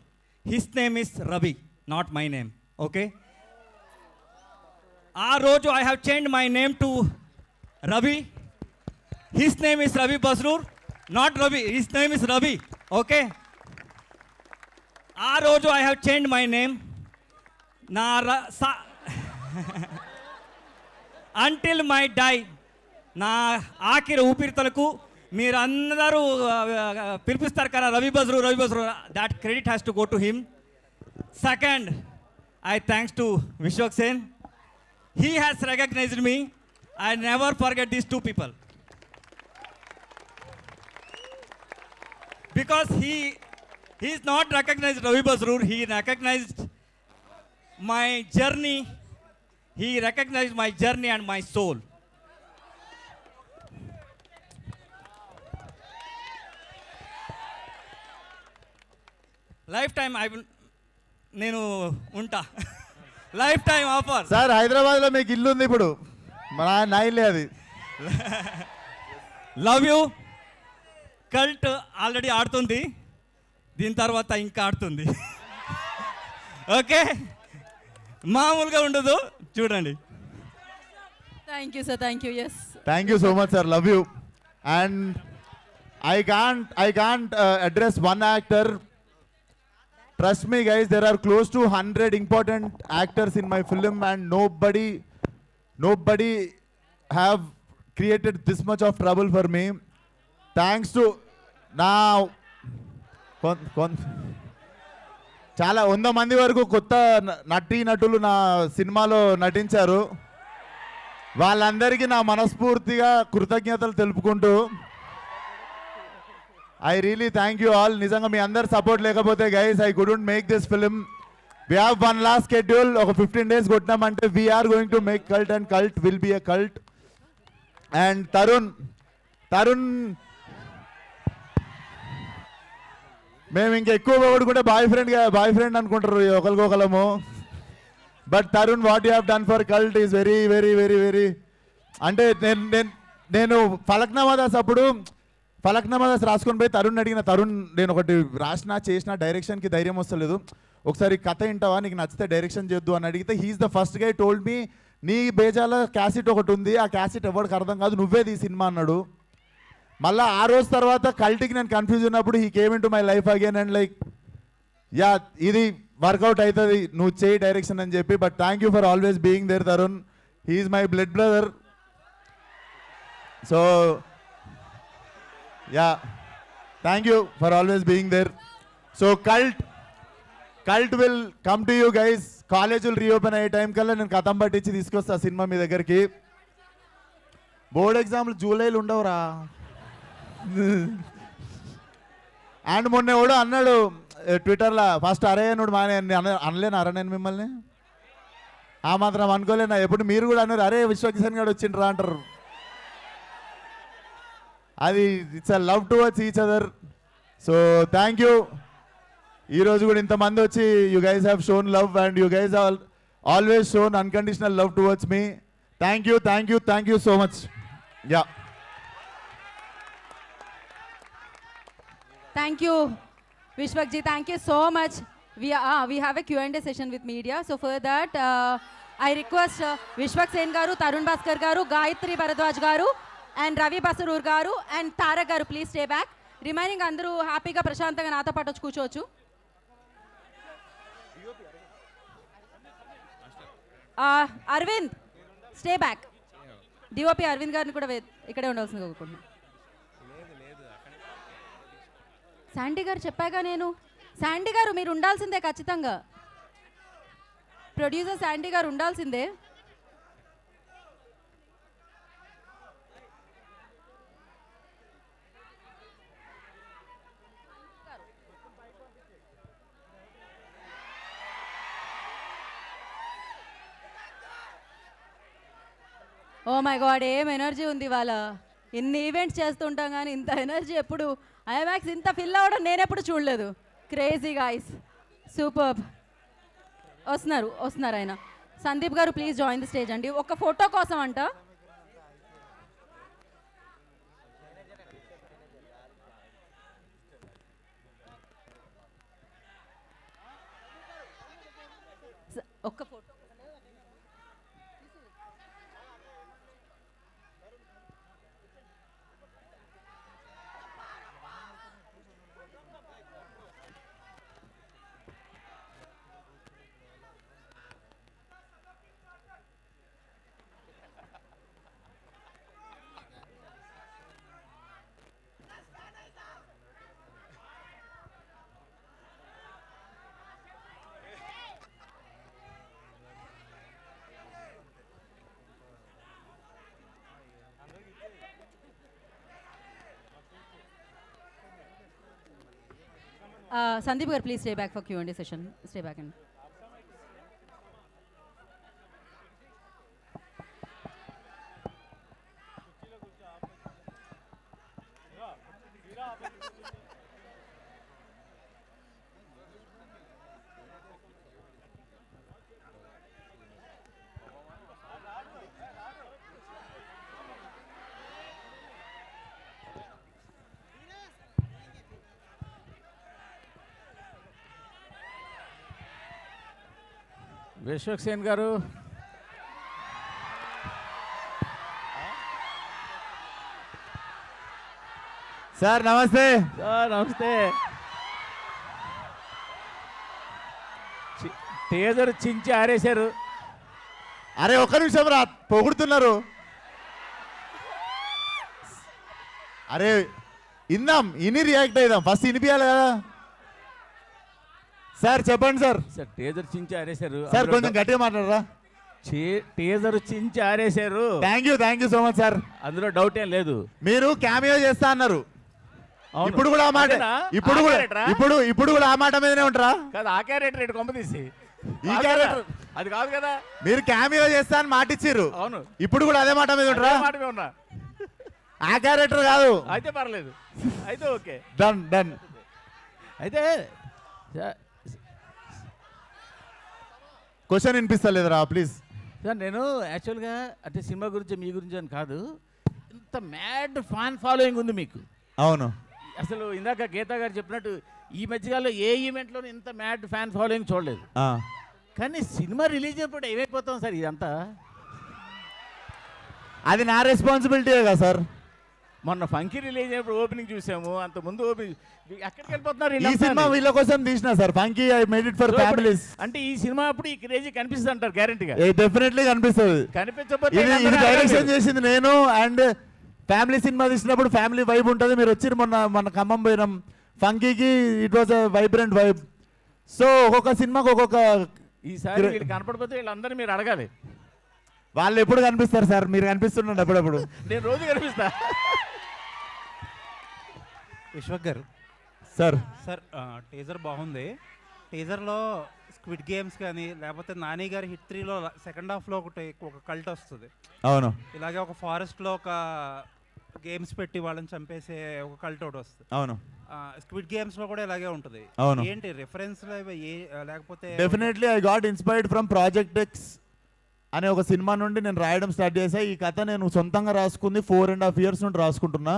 His name is Ravi, not my name. Okay, ఆ రోజు I have change my name to Ravi. His name is Ravi Basrur, not Ravi, his name is Ravi. Okay, ఆ రోజు I have change my name. నా until my die, నా ఆఖరి ఊపిరితలకు మీరు అందరూ పిలిపిస్తారు కదా Ravi Basru, that credit has to go to him. Second, I thanks to Vishwak Sen. He has recognized me. I never forget these 2 people. Because he is not recognized Ravi Basroor, he recognized my journey. He recognized my journey and my soul. Lifetime I will నేను ఉంటా. Life time offer. Sir హైదరాబాద్లో మీకు ఇల్లు ఉంది ఇప్పుడు, నా ఇల్లే అది. Love you. కల్ట్ ఆల్రెడీ ఆడుతుంది, దీని తర్వాత ఇంకా ఆడుతుంది. ఓకే, మామూలుగా ఉండదు, చూడండి. Thank you sir, thank you. Yes, thank you so much sir, love you. And I can't address one actor. Trust me guys, there are close to 100 important actors in my film and nobody have created this much of trouble for me. Thanks to now చాలా 100 మంది వరకు కొత్త నటులు నా సినిమాలో నటించారు. వాళ్ళందరికీ నా మనస్ఫూర్తిగా కృతజ్ఞతలు తెలుపుకుంటూ I really thank you all. నిజంగా మీ అందరు సపోర్ట్ లేకపోతే guys I couldn't make this film. We have one last schedule. ఒక 15 days కొట్టినామంటే we are going to make cult and cult will be a cult. And Tarun మేము ఇంకా ఎక్కువ పొగడుకుంటే boyfriend అనుకుంటారు ఒకరికొకలము. But Tarun what you have done for cult is very very very very. అంటే నేను ఫలక్నామా దాస్ రాసుకొని పోయి తరుణ్ అడిగిన, తరుణ్ నేను ఒకటి చేసిన డైరెక్షన్కి ధైర్యం వస్తలేదు, ఒకసారి కథ వింటావా, నీకు నచ్చితే డైరెక్షన్ చేద్దు అని అడిగితే he's the first guy told me, నీ బేజాల క్యాసెట్ ఒకటి ఉంది, ఆ క్యాసెట్ ఎవరికి అర్థం కాదు, నువ్వే ఈ సినిమా అన్నాడు. మళ్ళీ ఆ రోజు తర్వాత కల్ట్కి నేను కన్ఫ్యూజ్ ఉన్నప్పుడు he came into my life again and like yeah ఇది వర్కౌట్ అవుతుంది, నువ్వు చేయి డైరెక్షన్ అని చెప్పి. But thank you for always being there Tarun, he's my blood brother. So yeah thank you for always being there. So cult will come to you guys. కాలేజీలు reopen అయ్యే time కల్లా నేను కథం పట్టించి తీసుకొస్తా సినిమా మీ దగ్గరికి. బోర్డ్ ఎగ్జామ్లు జూలైలో ఉండవురా. అండ్ మొన్న కూడా అన్నాడు ట్విట్టర్లో, ఫస్ట్ అరే అనుడు అనలేను నేను మిమ్మల్ని, ఆ మాత్రం అనుకోలేనా? ఎప్పుడు మీరు కూడా అన్నారు అరే విశ్వకిషన్ గారు వచ్చిండ్రా అంటారు. అది it's a love towards each other. So thank you. ఈరోజు కూడా ఇంతమంది వచ్చి you guys have shown love and you guys always shown unconditional love towards me. Thank you, thank you, thank you so much. Yeah, thank you Vishwak ji, thank you so much. We have a Q&A session with media, so for that I request Vishwak Sen garu, Tarun Bhaskar garu, Gayatri Bharadwaj garu and Ravi Basroor garu and Tarak garu please stay back. Remaining andaru happy ga prashantanga nato paatu kuchochu. Aravind stay back. DOP Aravind గారిని కూడా ఇక్కడే ఉండాల్సింది కోరుకుంటున్నాను. Sandy గారు చెప్పాగా నేను. Sandy గారు మీరు ఉండాల్సిందే ఖచ్చితంగా. ప్రొడ్యూసర్ శాండీ గారు ఉండాల్సిందే. ఓ మై గాడ్, ఏం ఎనర్జీ ఉంది ఇవాళ. ఇన్ని ఈవెంట్స్ చేస్తుంటాం కానీ ఇంత ఎనర్జీ ఎప్పుడు ఐమాక్స్ ఇంత ఫిల్ అవ్వడం నేను ఎప్పుడు చూడలేదు. Crazy guys, super. వస్తున్నారు ఆయన. సందీప్ గారు ప్లీజ్ జాయిన్ ది స్టేజ్ అండి. ఒక ఫోటో కోసం అంట. ఒక్క photo. Sandeep garu, please stay back for Q&A session. Stay back and. Vishwaksen గారు, సార్ నమస్తే. సార్ నమస్తే. టేజర్ చించి ఆరేశారు. అరే ఒక్క నిమిషం రా, పొగుడుతున్నారు. అరే ఇని రియాక్ట్ అయిదాం. ఫస్ట్ ఇనిపియాలి కదా. సార్ చెప్పండి సార్. సార్ టేజర్ చించి ఆరేశారు. సార్ కొంచెం గట్టిగా మాట్లాడరా. టేజర్ చించి ఆరేశారు. Thank you so much sir. అందులో డౌట్ ఏం లేదు. మీరు క్యామియో చేస్తా అన్నారు. ఇప్పుడు కూడా ఆ మాట, ఇప్పుడు కూడా ఆ మాట మీదనే ఉంటారా? కాదు, ఆ క్యారెక్టర్ ఇటు కొంపదీసి ఈ క్యారెక్టర్ అది కాదు కదా. మీరు క్యామియో చేస్తా అని మాట ఇచ్చిర్రు. అవును, ఇప్పుడు కూడా అదే మాట మీద ఉంటారా? మాట మీద ఉన్నా. ఆ క్యారెక్టర్ కాదు. అయితే పర్లేదు, అయితే ఓకే, డన్. అయితే క్వశ్చన్ వినిపిస్తలేదురా ప్లీజ్. సార్ నేను యాక్చువల్గా అంటే సినిమా గురించి మీ గురించి అని కాదు, ఇంత మ్యాడ్ ఫ్యాన్ ఫాలోయింగ్ ఉంది మీకు. అవును, అసలు ఇందాక గీతా గారు చెప్పినట్టు ఈ మధ్యకాలంలో ఏ ఈవెంట్లోనూ ఇంత మ్యాడ్ ఫ్యాన్ ఫాలోయింగ్ చూడలేదు. కానీ సినిమా రిలీజ్ అయినప్పుడు ఏమైపోతాం సార్ ఇదంతా? అది నా రెస్పాన్సిబిలిటీయే కదా సార్. మొన్న ఫంకీ రిలీజ్ అయినప్పుడు ఓపెనింగ్ చూసాము, అంత ముందు ఓపెనింగ్ ఎక్కడికి వెళ్ళిపోతున్నారు? ఈ సినిమా వీళ్ళ కోసం తీసిన sir. Funky I made it for families. అంటే ఈ సినిమా అప్పుడు ఈ క్రేజీ కనిపిస్తుంది అంటారు గ్యారెంటీగా? డెఫినెట్లీ కనిపిస్తుంది. కనిపించకపోతే ఇది డైరెక్షన్ చేసింది నేను. అండ్ ఫ్యామిలీ సినిమా తీసినప్పుడు ఫ్యామిలీ వైబ్ ఉంటుంది. మీరు వచ్చి మొన్న ఖమ్మం పోయినాం ఫంకీకి. It was a vibrant vibe. So ఒక్కొక్క సినిమాకి ఒక్కొక్క. ఈసారి వీళ్ళు కనపడిపోతే వీళ్ళందరూ మీరు అడగాలి. వాళ్ళు ఎప్పుడు కనిపిస్తారు సార్? మీరు కనిపిస్తుండండి అప్పుడప్పుడు. నేను రోజు కనిపిస్తా. విశ్వక్ గారు సార్. టీజర్ బాగుంది. టీజర్లో స్క్విడ్ గేమ్స్ కానీ లేకపోతే నాని గారి హిట్ 3లో సెకండ్ హాఫ్లో ఒక కల్ట్ వస్తుంది. అవును, ఇలాగే ఒక ఫారెస్ట్లో ఒక గేమ్స్ పెట్టి వాళ్ళని చంపేసే ఒక కల్ట్ ఒకటి వస్తుంది. అవును, స్క్విడ్ గేమ్స్లో కూడా ఇలాగే ఉంటుంది. అవును, ఏంటి రిఫరెన్స్ లేకపోతే? Definitely I got inspired from project X అనే ఒక సినిమా నుండి నేను రాయడం స్టార్ట్ చేశాను. ఈ కథ నేను సొంతంగా రాసుకుంది 4.5 years నుండి రాసుకుంటున్నా.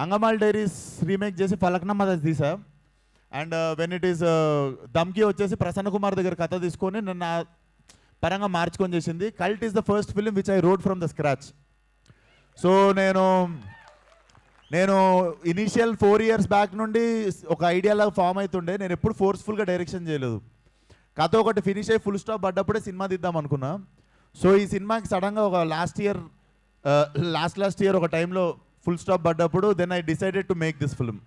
అంగమాల్ డైరీస్ రీమేక్ చేసి ఫలక్నామా తీసా. అండ్ వెన్ ఇట్ ఈస్ దమ్కి వచ్చేసి ప్రసన్న కుమార్ దగ్గర కథ తీసుకొని నన్ను పరంగా మార్చుకొని చేసింది. Cult is the first film which I wrote from the scratch. So నేను ఇనీషియల్ 4 years బ్యాక్ నుండి ఒక ఐడియాలాగా ఫామ్ అవుతుండే. నేను ఎప్పుడు ఫోర్స్ఫుల్గా డైరెక్షన్ చేయలేదు. కథ ఒకటి ఫినిష్ అయ్యి ఫుల్ స్టాప్ పడ్డప్పుడే సినిమా తీద్దాం అనుకున్నా. సో ఈ సినిమాకి సడన్గా ఒక లాస్ట్ ఇయర్ ఒక టైంలో ఫుల్ స్టాప్ పడ్డప్పుడు then I decided to make this film.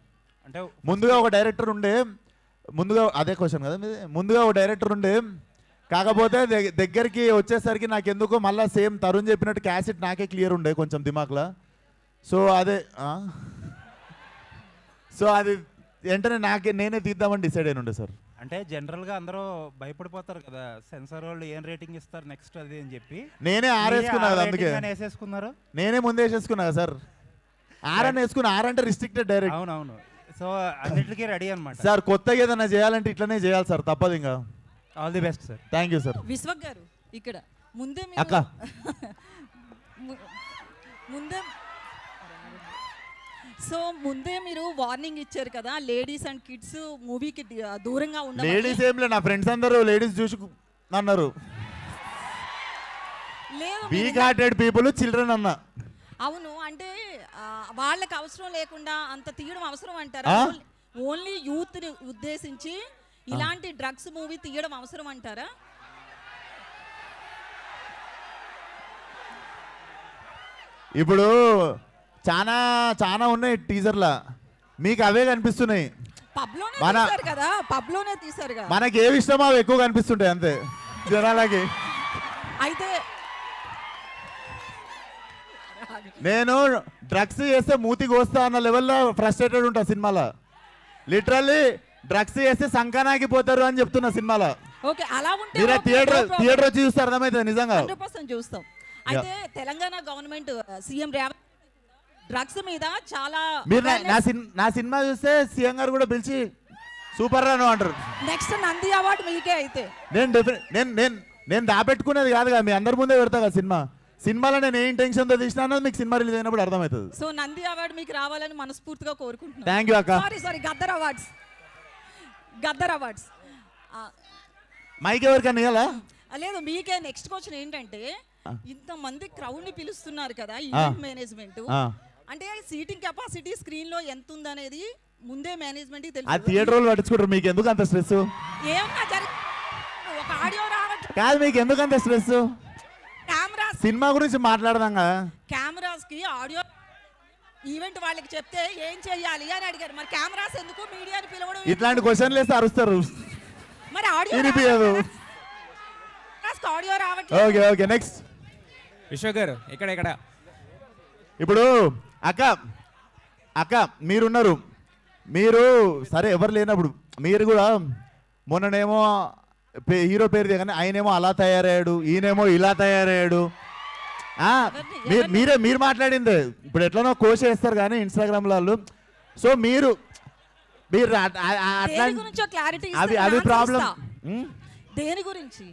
అంటే ముందుగా ఒక డైరెక్టర్ ఉండే, అదే క్వశ్చన్ కదా మీది, ముందుగా ఒక డైరెక్టర్ ఉండే, కాకపోతే దగ్గరికి వచ్చేసరికి నాకు ఎందుకో మళ్ళీ సేమ్ తరుణ్ చెప్పినట్టు క్యాసెట్ నాకే క్లియర్ ఉండే కొంచెం దిమాక్లో. సో అది వెంటనే నేనే తీద్దామని డిసైడ్ అయిన ఉండే సార్. అంటే జనరల్గా అందరూ భయపడిపోతారు కదా, సెన్సార్ వాళ్ళు ఏం రేటింగ్ ఇస్తారు నెక్స్ట్ అది అని చెప్పి. నేనే వేసుకున్నా కదా, అందుకే వేసేసుకున్నారు. నేనే ముందే వేసేసుకున్నా కదా సార్. అని వేసుకున్నా. అంటే రిస్ట్రిక్టెడ్ డైరెక్ట్. అవునవును. సో అన్నిటికీ రెడీ అనమాట సార్. కొత్తగా ఏదైనా చేయాలంటే ఇట్లనే చేయాలి సార్, తప్పదు. ఇంకా all the best sir. Thank you sir. Vishwak గారు ఇక్కడ ముందే అక్క ముందే మీరు వార్నింగ్ ఇచ్చారు కదా, లేడీస్ అండ్ కిడ్స్ మూవీకి దూరంగా ఉండాలి. లేడీస్ ఏం లేదు, నా ఫ్రెండ్స్ అందరూ లేడీస్ చూసి అన్నారు. వీక్ హార్టెడ్ పీపుల్ చిల్డ్రన్ అన్న. అవును, అంటే వాళ్ళకి అవసరం లేకుండా అంత తీయడం అవసరం అంటారా? ఓన్లీ యూత్ ని ఉద్దేశించి ఇలాంటి డ్రగ్స్ మూవీ తీయడం అవసరం అంటారా? ఇప్పుడు చాలా చాలా ఉన్నాయి టీజర్లా, మీకు అవే కనిపిస్తున్నాయి. పబ్లోనే తీశారు కదా. మనకి ఏవి ఇష్టమో అవి ఎక్కువ కనిపిస్తుంటాయి అంతే జనాలకి. అయితే నేను డ్రగ్స్ చేస్తే మూతికి వస్తా అన్న లెవెల్లో ఫ్రస్ట్రేటెడ్ ఉంటా సినిమాలో. లిటరల్లీ డ్రగ్స్ చేస్తే సంకనాకి పోతారు అని చెప్తున్నా సినిమాలో. ఓకే, అలా ఉంటే మీరు థియేటర్ వచ్చి చూస్తే అర్థమవుతుంది నిజంగా. 100% చూస్తాం. అయితే Telangana government CM Revanth drugs మీద చాలా మీరు నా సినిమా చూస్తే సీఎం గారు కూడా పిలిచి సూపర్ రాను అంటారు. నెక్స్ట్ నంది అవార్డు మీకే. అయితే నేను దాపెట్టుకునేది కాదు కదా, మీ అందరి ముందే పెడతా కదా సినిమాలో నేను ఏ ఇంటెన్షన్తో తీసినా అన్నది మీకు సినిమా రిలీజ్ అయినప్పుడు అర్థమవుతుంది. సో నంది అవార్డు మీకు రావాలని మనస్ఫూర్తిగా కోరుకుంటున్నాను. థ్యాంక్ యూ అక్క. సారీ గద్దర్ అవార్డ్స్ మైక్ ఎవరికన్నా ఇవ్వాలా? లేదు, మీకే. నెక్స్ట్ క్వశ్చన్ ఏంటంటే, ఇంతమంది క్రౌడ్ ని పిలుస్తున్నారు కదా ఈవెంట్ మేనేజ్మెంట్, అంటే సీటింగ్ కెపాసిటీ స్క్రీన్ లో ఎంత ఉందనేది ముందే మేనేజ్మెంట్ తెలుసు. ఆ థియేటర్ వాళ్ళు పట్టించుకుంటారు, మీకు ఎందుకు అంత స్ట్రెస్? ఏమన్నా ఒక ఆడియో రావట్లేదు కాదు, మీకు ఎందుకు అంత స్ట్రెస్? కెమెరాస్ సినిమా గురించి మాట్లాడదాం కదా. కెమెరాస్ కి ఆడియో ఈవెంట్ వాళ్ళకి చెప్తే ఏం చెయ్యాలి అని అడిగారు. మరి కెమెరాస్ ఎందుకు, మీడియాని పిలవడం? ఇట్లాంటి క్వశ్చన్లు వేస్తే అరుస్తారు. మరి ఆడియో రావట్లేదు. ఓకే నెక్స్ట్ విశ్వక్ గారు ఇక్కడ ఇప్పుడు అక్క మీరున్నారు, మీరు సరే ఎవరు లేనప్పుడు మీరు కూడా మొన్ననేమో హీరో పేరు దిగనే ఆయనేమో అలా తయారయ్యాడు, ఈయనేమో ఇలా తయారయ్యాడు. మీరు మాట్లాడిందే ఇప్పుడు ఎట్లనో కోష్ చేస్తారు కానీ ఇన్స్టాగ్రామ్ వాళ్ళు. సో మీరు అవి ప్రాబ్లం. దేని గురించి?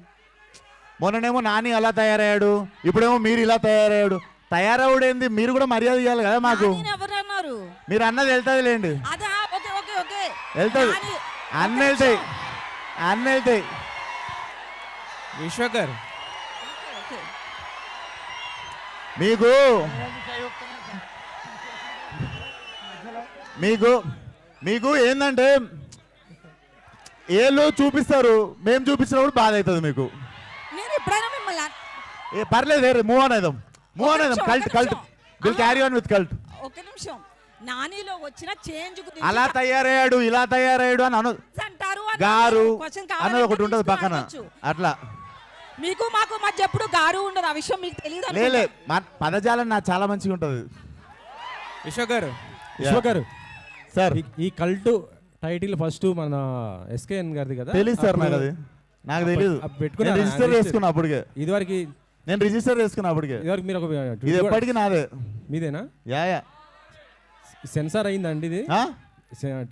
మొన్ననేమో నాని అలా తయారయ్యాడు, ఇప్పుడేమో మీరు ఇలా తయారయ్యాడు. తయారవుడేంది, మీరు కూడా మర్యాద ఇవ్వాలి కదా మాకు. మీరు అన్నది వెళ్తుంది లేండి, వెళ్తుంది, అన్న వెళ్తాయి. విశ్వక్ గారు మీకు ఏంటంటే ఏళ్ళు చూపిస్తారు, మేము చూపించినప్పుడు బాధ అవుతుంది మీకు. పర్లేదు, మూవ్ ఆన్ అయిదాం. Cult will carry on with cult. ఒక నిమిషం, నానిలో వచ్చిన చేంజ్ గురించి అలా తయారయ్యాడు, ఇలా తయారయ్యాడు అని అంటారు గారు అన్నది ఒకటి ఉంటుంది పక్కన. అట్లా మీకు మాకు మధ్య ఎప్పుడు గారు ఉండదు, ఆ విషయం మీకు తెలియదు. లే పదజాలం నాకు చాలా మంచిగా ఉంటుంది. విశ్వక్ గారు సార్, ఈ కల్ట్ టైటిల్ ఫస్ట్ మన ఎస్కేఎన్ గారిది కదా? తెలుసు సార్, నాకు తెలియదు. రిజిస్టర్ చేసుకున్నా అప్పటికే. ఇదివరకు నేను రిజిస్టర్ చేసుకున్నా అప్పటికే. ఇదివరకు మీరు ఇది ఎప్పటికీ నాదే. మీదేనా? యా సెన్సార్ అయిందండి ఇది?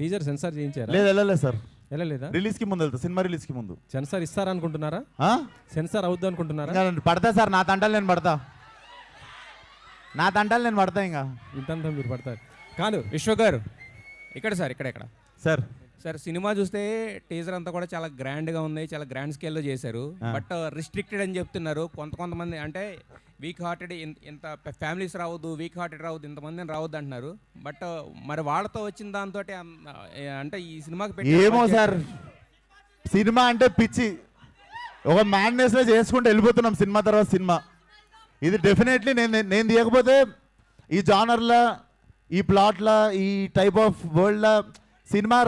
టీజర్ సెన్సార్ చేయించారా? లేదు సార్, వెళ్ళలేదా? రిలీజ్ కి ముందు వెళ్తా, సినిమా రిలీజ్ కి ముందు. సెన్సార్ ఇస్తారనుకుంటున్నారా? సెన్సార్ అవుద్ది అనుకుంటున్నారా? పడతా సార్, నా తంటాలు నేను పడతా ఇంకా ఇంతంతా మీరు పడతారు కాదు. విశ్వక్ గారు ఇక్కడ సార్ సార్ సినిమా చూస్తే టీజర్ అంతా కూడా చాలా గ్రాండ్గా ఉంది, చాలా గ్రాండ్ స్కేల్లో చేశారు. బట్ రిస్ట్రిక్టెడ్ అని చెప్తున్నారు కొంతమంది. అంటే వీక్ హార్టెడ్ ఇంత ఫ్యామిలీస్ రావద్దు, వీక్ హార్టెడ్ రావద్దు, ఇంతమందిని రావద్దు అంటున్నారు. బట్ మరి వాళ్ళతో వచ్చిన దాంతో అంటే ఈ సినిమాకి ఏమో సార్, సినిమా అంటే పిచ్చి. ఒక మ్యాడ్నెస్లో చేసుకుంటూ వెళ్ళిపోతున్నాం సినిమా తర్వాత సినిమా. ఇది డెఫినెట్లీ నేను తీయకపోతే ఈ జానర్లో, ఈ ప్లాట్లా, ఈ టైప్ ఆఫ్ వరల్డ్లో సినిమా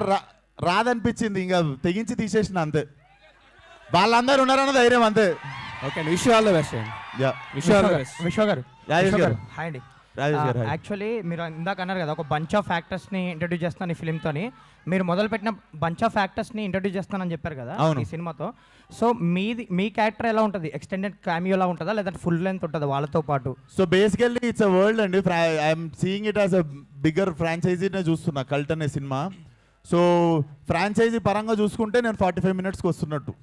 రాదనిపించింది. ఇంకా తెగించి తీసేసిన అంతే. వాళ్ళందరూ ఉన్నారన్న ధైర్యం అంతే. ఓకే అండి, విష్ ఆల్ ద బెస్ట్ అండి. విశ్వ గారు రాజేష్ గారు. హాయ్ అండి. రాజేష్ గారు, hi. యాక్చువల్లీ మీరు ఇందాక అన్నారు కదా ఒక బంచ్ ఆఫ్ యాక్టర్స్ని ఇంట్రడ్యూస్ చేస్తాను ఈ ఫిలింతోని. మీరు మొదలుపెట్టిన బంచ్ ఆఫ్ యాక్టర్స్ని ఇంట్రడ్యూస్ చేస్తానని చెప్పారు కదా ఈ సినిమాతో. సో మీ క్యారెక్టర్ ఎలా ఉంటుంది? ఎక్స్టెండెడ్ క్యామియోలా ఉంటుందా లేదంటే ఫుల్ లెంత్ ఉంటుందా వాళ్ళతో పాటు? So basically it's a world అండి. I'm seeing it as a bigger ఫ్రాంచైజీనే చూస్తున్నా కల్ట్ అనే సినిమా. సో ఫ్రాంచైజీ పరంగా చూసుకుంటే నేను 45 minutesకి వస్తున్నట్టు.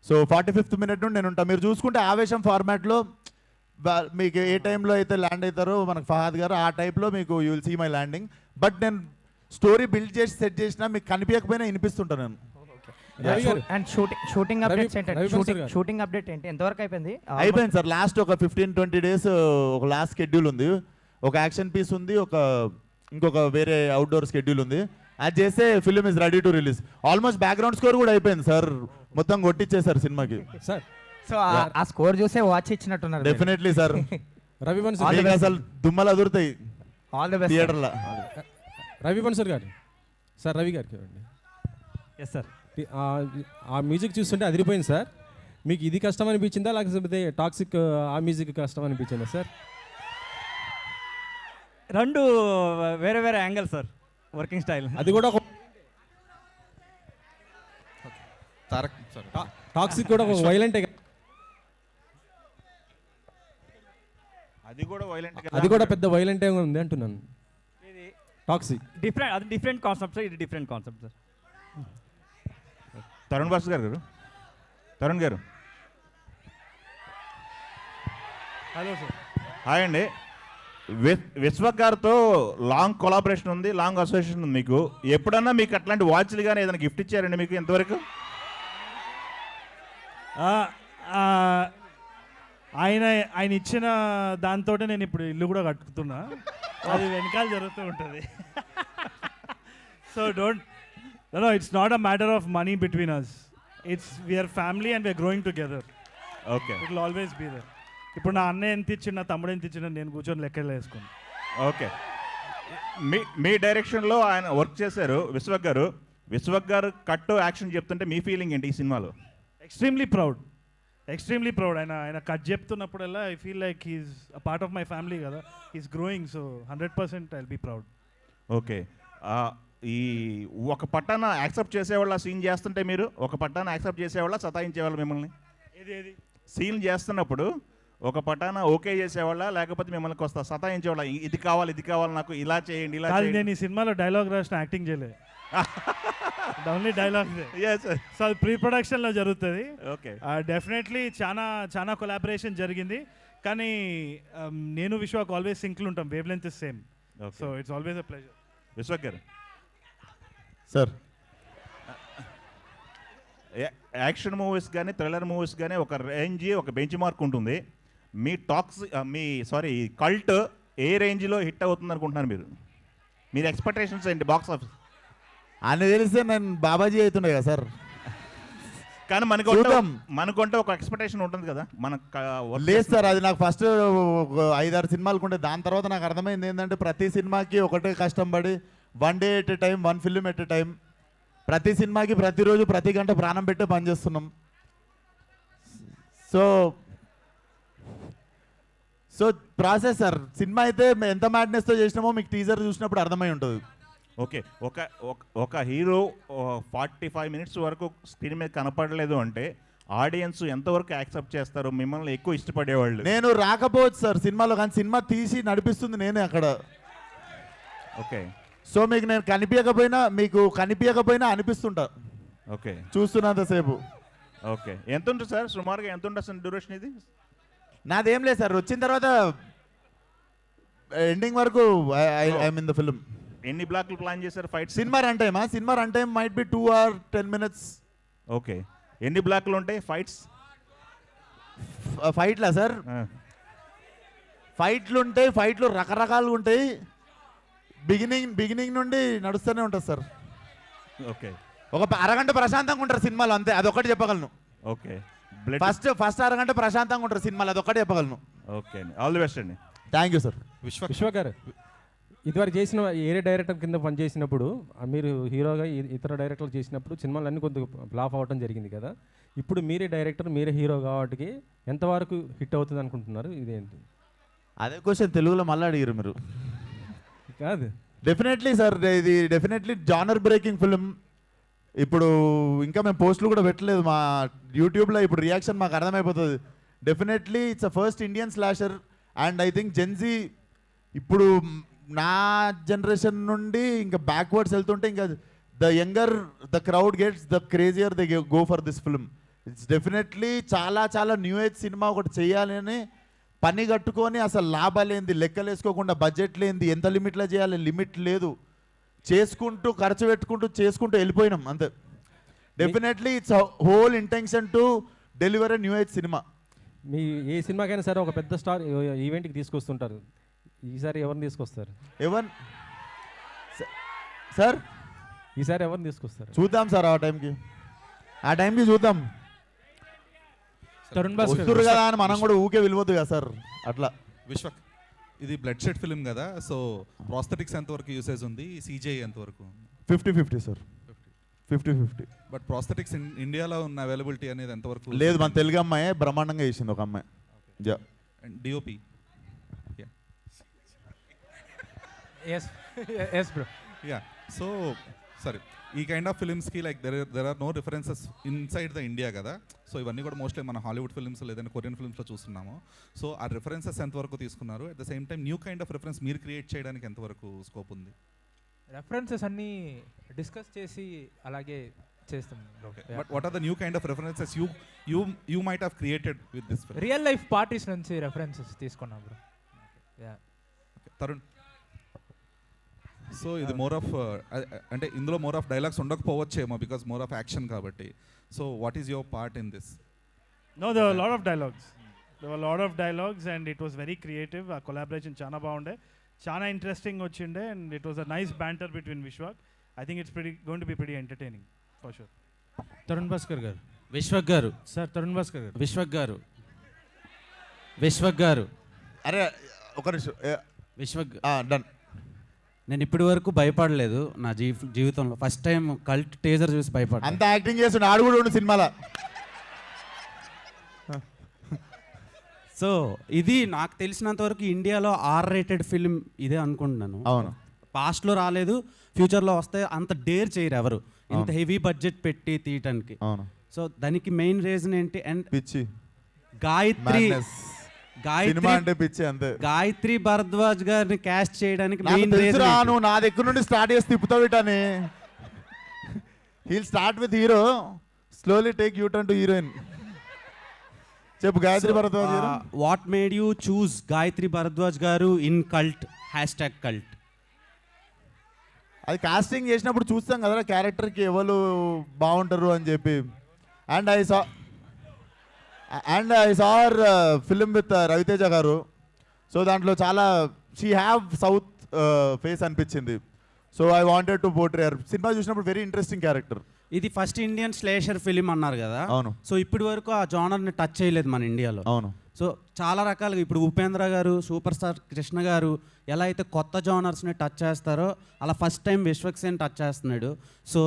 సో 45th minute నుండి నేను ఉంటాను. మీరు చూసుకుంటే ఆవేశం ఫార్మాట్లో మీకు ఏ టైంలో అయితే ల్యాండ్ అవుతారో మనకు ఫహాద్ గారు, ఆ టైప్లో మీకు you will see my landing. But నేను స్టోరీ బిల్డ్ చేసి సెట్ చేసినా మీకు కనిపించకపోయినా వినిపిస్తుంటాను నేను. అండ్ షూటింగ్ అప్డేట్స్ ఏంటంటే షూటింగ్ అప్డేట్ ఏంటి, ఎంతవరకు అయిపోయింది? అయిపోయింది సార్. లాస్ట్ ఒక 15-20 days ఒక లాస్ట్ షెడ్యూల్ ఉంది. ఒక యాక్షన్ పీస్ ఉంది, ఇంకొక వేరే అవుట్డోర్ షెడ్యూల్ ఉంది. అది చేస్తే film is ready to release. Almost background score కూడా అయిపోయింది సార్. మొత్తం కొట్టించేసారు సినిమాకి సార్. సో ఆ స్కోర్ చూసే వాచ్ ఇచ్చినట్టున్నారు. Definitely sir. రవి బన్సర్ అసలు దుమ్మలు అదురుతాయి ఆల్ ది బెస్ట్ థియేటర్లో. రవి బన్సర్ గారు సార్, రవి గారికి ఇవ్వండి. Yes sir. ఆ మ్యూజిక్ చూస్తుంటే అదిరిపోయింది సార్. మీకు ఇది కష్టం అనిపించిందా లేకపోతే టాక్సిక్ ఆ మ్యూజిక్ కష్టం అనిపించిందా సార్? రెండు వేరే వేరే యాంగిల్ సార్, వర్కింగ్ స్టైల్. అది కూడా ఒక టాక్సిక్ కూడా ఒక వైలెంటే. అది కూడా పెద్ద వైలెంటే ఉంది అంటున్నాను. టాక్సిక్ డిఫరెంట్ కాన్సెప్ట్ సార్, ఇది different concept sir. Tarun boss గారు, తరుణ్ గారు హలో సార్. హాయ్ అండి. విశ్వక్ గారితో లాంగ్ కొలాబరేషన్ ఉంది, లాంగ్ అసోసియేషన్ ఉంది మీకు. ఎప్పుడన్నా మీకు అట్లాంటి వాచ్లు కానీ ఏదైనా గిఫ్ట్ ఇచ్చారండి మీకు ఎంతవరకు? ఆయన ఇచ్చిన దాంతో నేను ఇప్పుడు ఇల్లు కూడా కట్టుకుతున్నా. అది వెనకాల జరుగుతూ ఉంటుంది. So no it's not a matter of money between us. It's we're family and we're growing together. Okay, it will always be there. ఇప్పుడు నా అన్న ఎంత ఇచ్చిన, నా తమ్ముడు ఎంత ఇచ్చిన నేను కూర్చొని లెక్కలు వేసుకుని. ఓకే, మీ డైరెక్షన్లో ఆయన వర్క్ చేశారు విశ్వక్ గారు. విశ్వక్ గారు కట్ యాక్షన్ చెప్తుంటే మీ ఫీలింగ్ ఏంటి ఈ సినిమాలో? Extremely proud. ఆయన కట్ చెప్తున్నప్పుడల్లా I feel like he's a part of my family కదా. He's growing, so 100% I'll be proud. Okay, ఈ ఒక పట్టాన యాక్సెప్ట్ చేసేవాళ్ళ సీన్ చేస్తుంటే మీరు ఒక పట్టాన యాక్సెప్ట్ చేసేవాళ్ళ సతాయించేవాళ్ళు మిమ్మల్ని? ఏది సీన్ చేస్తున్నప్పుడు ఒక పట్టాన ఓకే చేసేవాళ్ళ లేకపోతే మిమ్మల్ని కొస్తా సతాయించేవాళ్ళ? ఇది కావాలి నాకు, ఇలా చేయండి, ఇలా చేయండి. నేను ఈ సినిమాలో డైలాగ్ రాసిన యాక్టింగ్ చేయలేదు. Only dialogue. సో అది ప్రీ ప్రొడక్షన్లో జరుగుతుంది. ఓకే, డెఫినెట్లీ చాలా కొలాబరేషన్ జరిగింది. కానీ నేను విశ్వాక్ ఆల్వేస్ సింక్లు ఉంటాం. Wave length is same. So it's always a pleasure. Vishwak garu sir, action movies కానీ థ్రిల్లర్ మూవీస్ కానీ ఒక రేంజ్, ఒక బెంచ్ మార్క్ ఉంటుంది. మీ కల్ట్ ఏ రేంజ్లో హిట్ అవుతుంది అనుకుంటున్నారు మీరు? మీరు ఎక్స్పెక్టేషన్స్ ఏంటి బాక్స్ ఆఫీస్? అని తెలిస్తే నేను బాబాజీ అవుతుండే కదా సార్. కానీ మనకుంటే ఒక ఎక్స్పెక్టేషన్ ఉంటుంది కదా మనకు. లేదు సార్, అది నాకు ఫస్ట్ 5-6 సినిమాలకు ఉండే. దాని తర్వాత నాకు అర్థమైంది ఏంటంటే ప్రతి సినిమాకి ఒకటే కష్టం పడి 1 day at a time, 1 film at a time, ప్రతి సినిమాకి ప్రతిరోజు ప్రతి గంట ప్రాణం పెట్టే పని చేస్తున్నాం. So process sir. సినిమా అయితే ఎంత మ్యాడ్నెస్తో చేసినామో మీకు టీజర్ చూసినప్పుడు అర్థమై ఉంటుంది. ఓకే, ఒక హీరో 45 minutes వరకు స్క్రీన్ మీద కనపడలేదు అంటే ఆడియన్స్ ఎంతవరకు యాక్సెప్ట్ చేస్తారు? మిమ్మల్ని ఎక్కువ ఇష్టపడేవాళ్ళు. నేను రాకపోవచ్చు సార్ సినిమాలో, కానీ సినిమా తీసి నడిపిస్తుంది నేనే అక్కడ. ఓకే, సో నేను కనిపించకపోయినా అనిపిస్తుంటా. ఓకే, చూస్తున్నంతసేపు. ఓకే, ఎంత ఉంటుంది సార్ సుమారుగా? ఎంత ఉంటుంది డ్యూరేషన్ ఇది? నాదేం లేదు సార్, వచ్చిన తర్వాత ఎండింగ్ వరకు ఐఎమ్ ఇన్ ద ఫిల్మ్. ఎన్ని బ్లాక్లు ప్లాన్ చేశారు fight? Cinema run time might be 2 or 10 minutes. Okay, ఎన్ని బ్లాక్లు ఉంటాయి ఫైట్స్? ఫైట్లా సార్? ఫైట్లు రకరకాలుగా ఉంటాయి. బిగినింగ్ నుండి నడుస్తూనే ఉంటుంది సార్. ఓకే, ఒక అరగంట ప్రశాంతంగా ఉంటారు సినిమాలో, అంతే. అదొకటి చెప్పగలను. ఓకే, ఫస్ట్ అరగంట ప్రశాంతంగా ఉంటారు సినిమాలో, అదొక్కటే చెప్పగలను. ఓకే అండి, ఆల్ ది బెస్ట్ అండి. Thank you sir. విశ్వ గారు ఇదివరకు చేసిన ఏరే డైరెక్టర్ కింద పనిచేసినప్పుడు మీరు హీరోగా ఇతర డైరెక్టర్లు చేసినప్పుడు సినిమాలన్నీ కొద్దిగా ఫ్లాప్ అవ్వడం జరిగింది కదా. ఇప్పుడు మీరే డైరెక్టర్, మీరే హీరో కాబట్టి ఎంతవరకు హిట్ అవుతుంది అనుకుంటున్నారు? ఇదేంటి అదే క్వశ్చన్ తెలుగులో మళ్ళీ అడిగారు మీరు. కాదు, డెఫినెట్లీ సార్, ఇది డెఫినెట్లీ జానర్ బ్రేకింగ్ ఫిల్మ్. ఇప్పుడు ఇంకా మేము పోస్టులు కూడా పెట్టలేదు మా యూట్యూబ్లో, ఇప్పుడు రియాక్షన్ మాకు అర్థమైపోతుంది. Definitely it's a first Indian slasher and I think Gen Z ఇప్పుడు నా జనరేషన్ నుండి ఇంకా బ్యాక్వర్డ్స్ వెళ్తుంటే ఇంకా the younger the crowd gets the crazier they go for this film. It's definitely చాలా చాలా న్యూ ఏజ్ సినిమా ఒకటి చేయాలని పని కట్టుకొని అసలు లాభాలేంది లెక్కలు వేసుకోకుండా, బడ్జెట్ లేనిది, ఎంత లిమిట్లో చేయాలి లిమిట్ లేదు, చేసుకుంటూ ఖర్చు పెట్టుకుంటూ చేసుకుంటూ వెళ్ళిపోయినాం అంతే. Definitely it's whole intention to deliver a new age cinema. మీ ఏ సినిమాకైనా సరే ఒక పెద్ద స్టార్ ఈవెంట్కి తీసుకొస్తుంటారు, ఈసారి ఎవరిని తీసుకొస్తారు? సార్ ఈసారి ఎవరిని తీసుకొస్తారు? చూద్దాం సార్, ఆ టైంకి చూద్దాం. వస్తురు కదా అని మనం కూడా ఊకే వెళ్ళిపోద్దు కదా సార్. అట్లా విశ్వక్, ఇది బ్లడ్ షెడ్ ఫిల్మ్ కదా, సో ప్రాస్థెటిక్స్ ఎంతవరకు యూసేజ్ ఉంది, సిజిఐ ఎంతవరకు? 50-50 సార్, 50-50. బట్ ప్రాస్థెటిక్స్ ఇండియాలో ఉన్న అవైలబిలిటీ అనేది ఎంతవరకు? లేదు, మన తెలుగు అమ్మాయి బ్రహ్మాండంగా చేసింది ఒక అమ్మాయి. డిఓపి సో సరే, ఈ కైండ్ ఆఫ్ ఫిల్మ్స్కి like there are no references inside the India కదా, సో ఇవన్నీ కూడా మోస్ట్లీ మన హాలీవుడ్ ఫిల్మ్స్ లేదంటే కొరియన్ ఫిల్మ్స్లో చూస్తున్నాము. సో ఆ రిఫరెన్సెస్ ఎంతవరకు తీసుకున్నారు? At the same time new kind of reference మీరు క్రియేట్ చేయడానికి ఎంతవరకు స్కోప్ ఉంది? రెఫరెన్సెస్ అన్నీ డిస్కస్ చేసి అలాగే చేస్తాం. But what are the new kind of references you might have created with this film? Real life parties నుంచి రెఫరెన్సెస్ తీసుకున్నాం బ్రో. తరుణ్, సో ఇది మోర్ ఆఫ్ అంటే ఇందులో మోర్ ఆఫ్ డైలాగ్స్ ఉండకపోవచ్చేమో బికాస్ మోర్ ఆఫ్ యాక్షన్ కాబట్టి. So what is your part in this? No, there were a lot of dialogues. There were a lot of dialogues and it was very creative. Our collaboration చాలా బాగుండే, చాలా interesting వచ్చిండే, and it was a nice banter between Vishwak. I think it's going to be pretty entertaining for sure. Tarun Bhaskar గారు, Vishwak garu sir Tarun Bhaskar గారు, విశ్వక్ గారు అరే ఒక నిమిషం, విశ్వక్ డన్. నేను ఇప్పటి వరకు భయపడలేదు నా జీవితంలో, ఫస్ట్ టైం కల్ట్ టీజర్ చూసి భయపడ్డా. అంత యాక్టింగ్ చేస్తుండే ఆడు కూడా ఉండు సినిమాలో. సో ఇది నాకు తెలిసినంత వరకు ఇండియాలో రేటెడ్ ఫిల్మ్ ఇదే అనుకుంటున్నాను. అవును, పాస్ట్లో రాలేదు, ఫ్యూచర్లో వస్తే అంత డేర్ చేయరు ఎవరు ఇంత హెవీ బడ్జెట్ పెట్టి తీయటానికి. అవును, సో దానికి మెయిన్ రీజన్ ఏంటి? అండ్ పిచ్చి గాయత్రి అంటే పిచ్చి అంతే. గాయత్రి భరద్వాజ్ గారిని క్యాస్ట్ చేయడానికి మెయిన్ నువ్వు నా దగ్గర నుండి స్టార్ట్ చేసి తిప్పుతావు ఇటని. He'll start with hero, slowly take you turn to heroine. చెప్పు Gayatri Bharadwaj garu. What made you choose Gayatri Bharadwaj garu in cult #cult? అది కాస్టింగ్ చేసినప్పుడు చూస్తాం కదా క్యారెక్టర్కి ఎవరు బాగుంటారు అని చెప్పి. And I saw her film with Ravi Teja garu. So దాంట్లో చాలా షీ హ్యావ్ సౌత్ ఫేస్ అనిపించింది. So I wanted to portray her. Cinema చూసినప్పుడు వెరీ ఇంట్రెస్టింగ్ క్యారెక్టర్. ఇది ఫస్ట్ ఇండియన్ స్లేషర్ ఫిలిం అన్నారు కదా. అవును. సో ఇప్పటి వరకు ఆ జానర్ని టచ్ చేయలేదు మన ఇండియాలో. అవును. సో చాలా రకాలుగా ఇప్పుడు ఉపేంద్ర గారు, సూపర్ స్టార్ కృష్ణ గారు ఎలా అయితే కొత్త జానర్స్ని టచ్ చేస్తారో అలా first time Vishwak Sen touch చేస్తున్నాడు. సో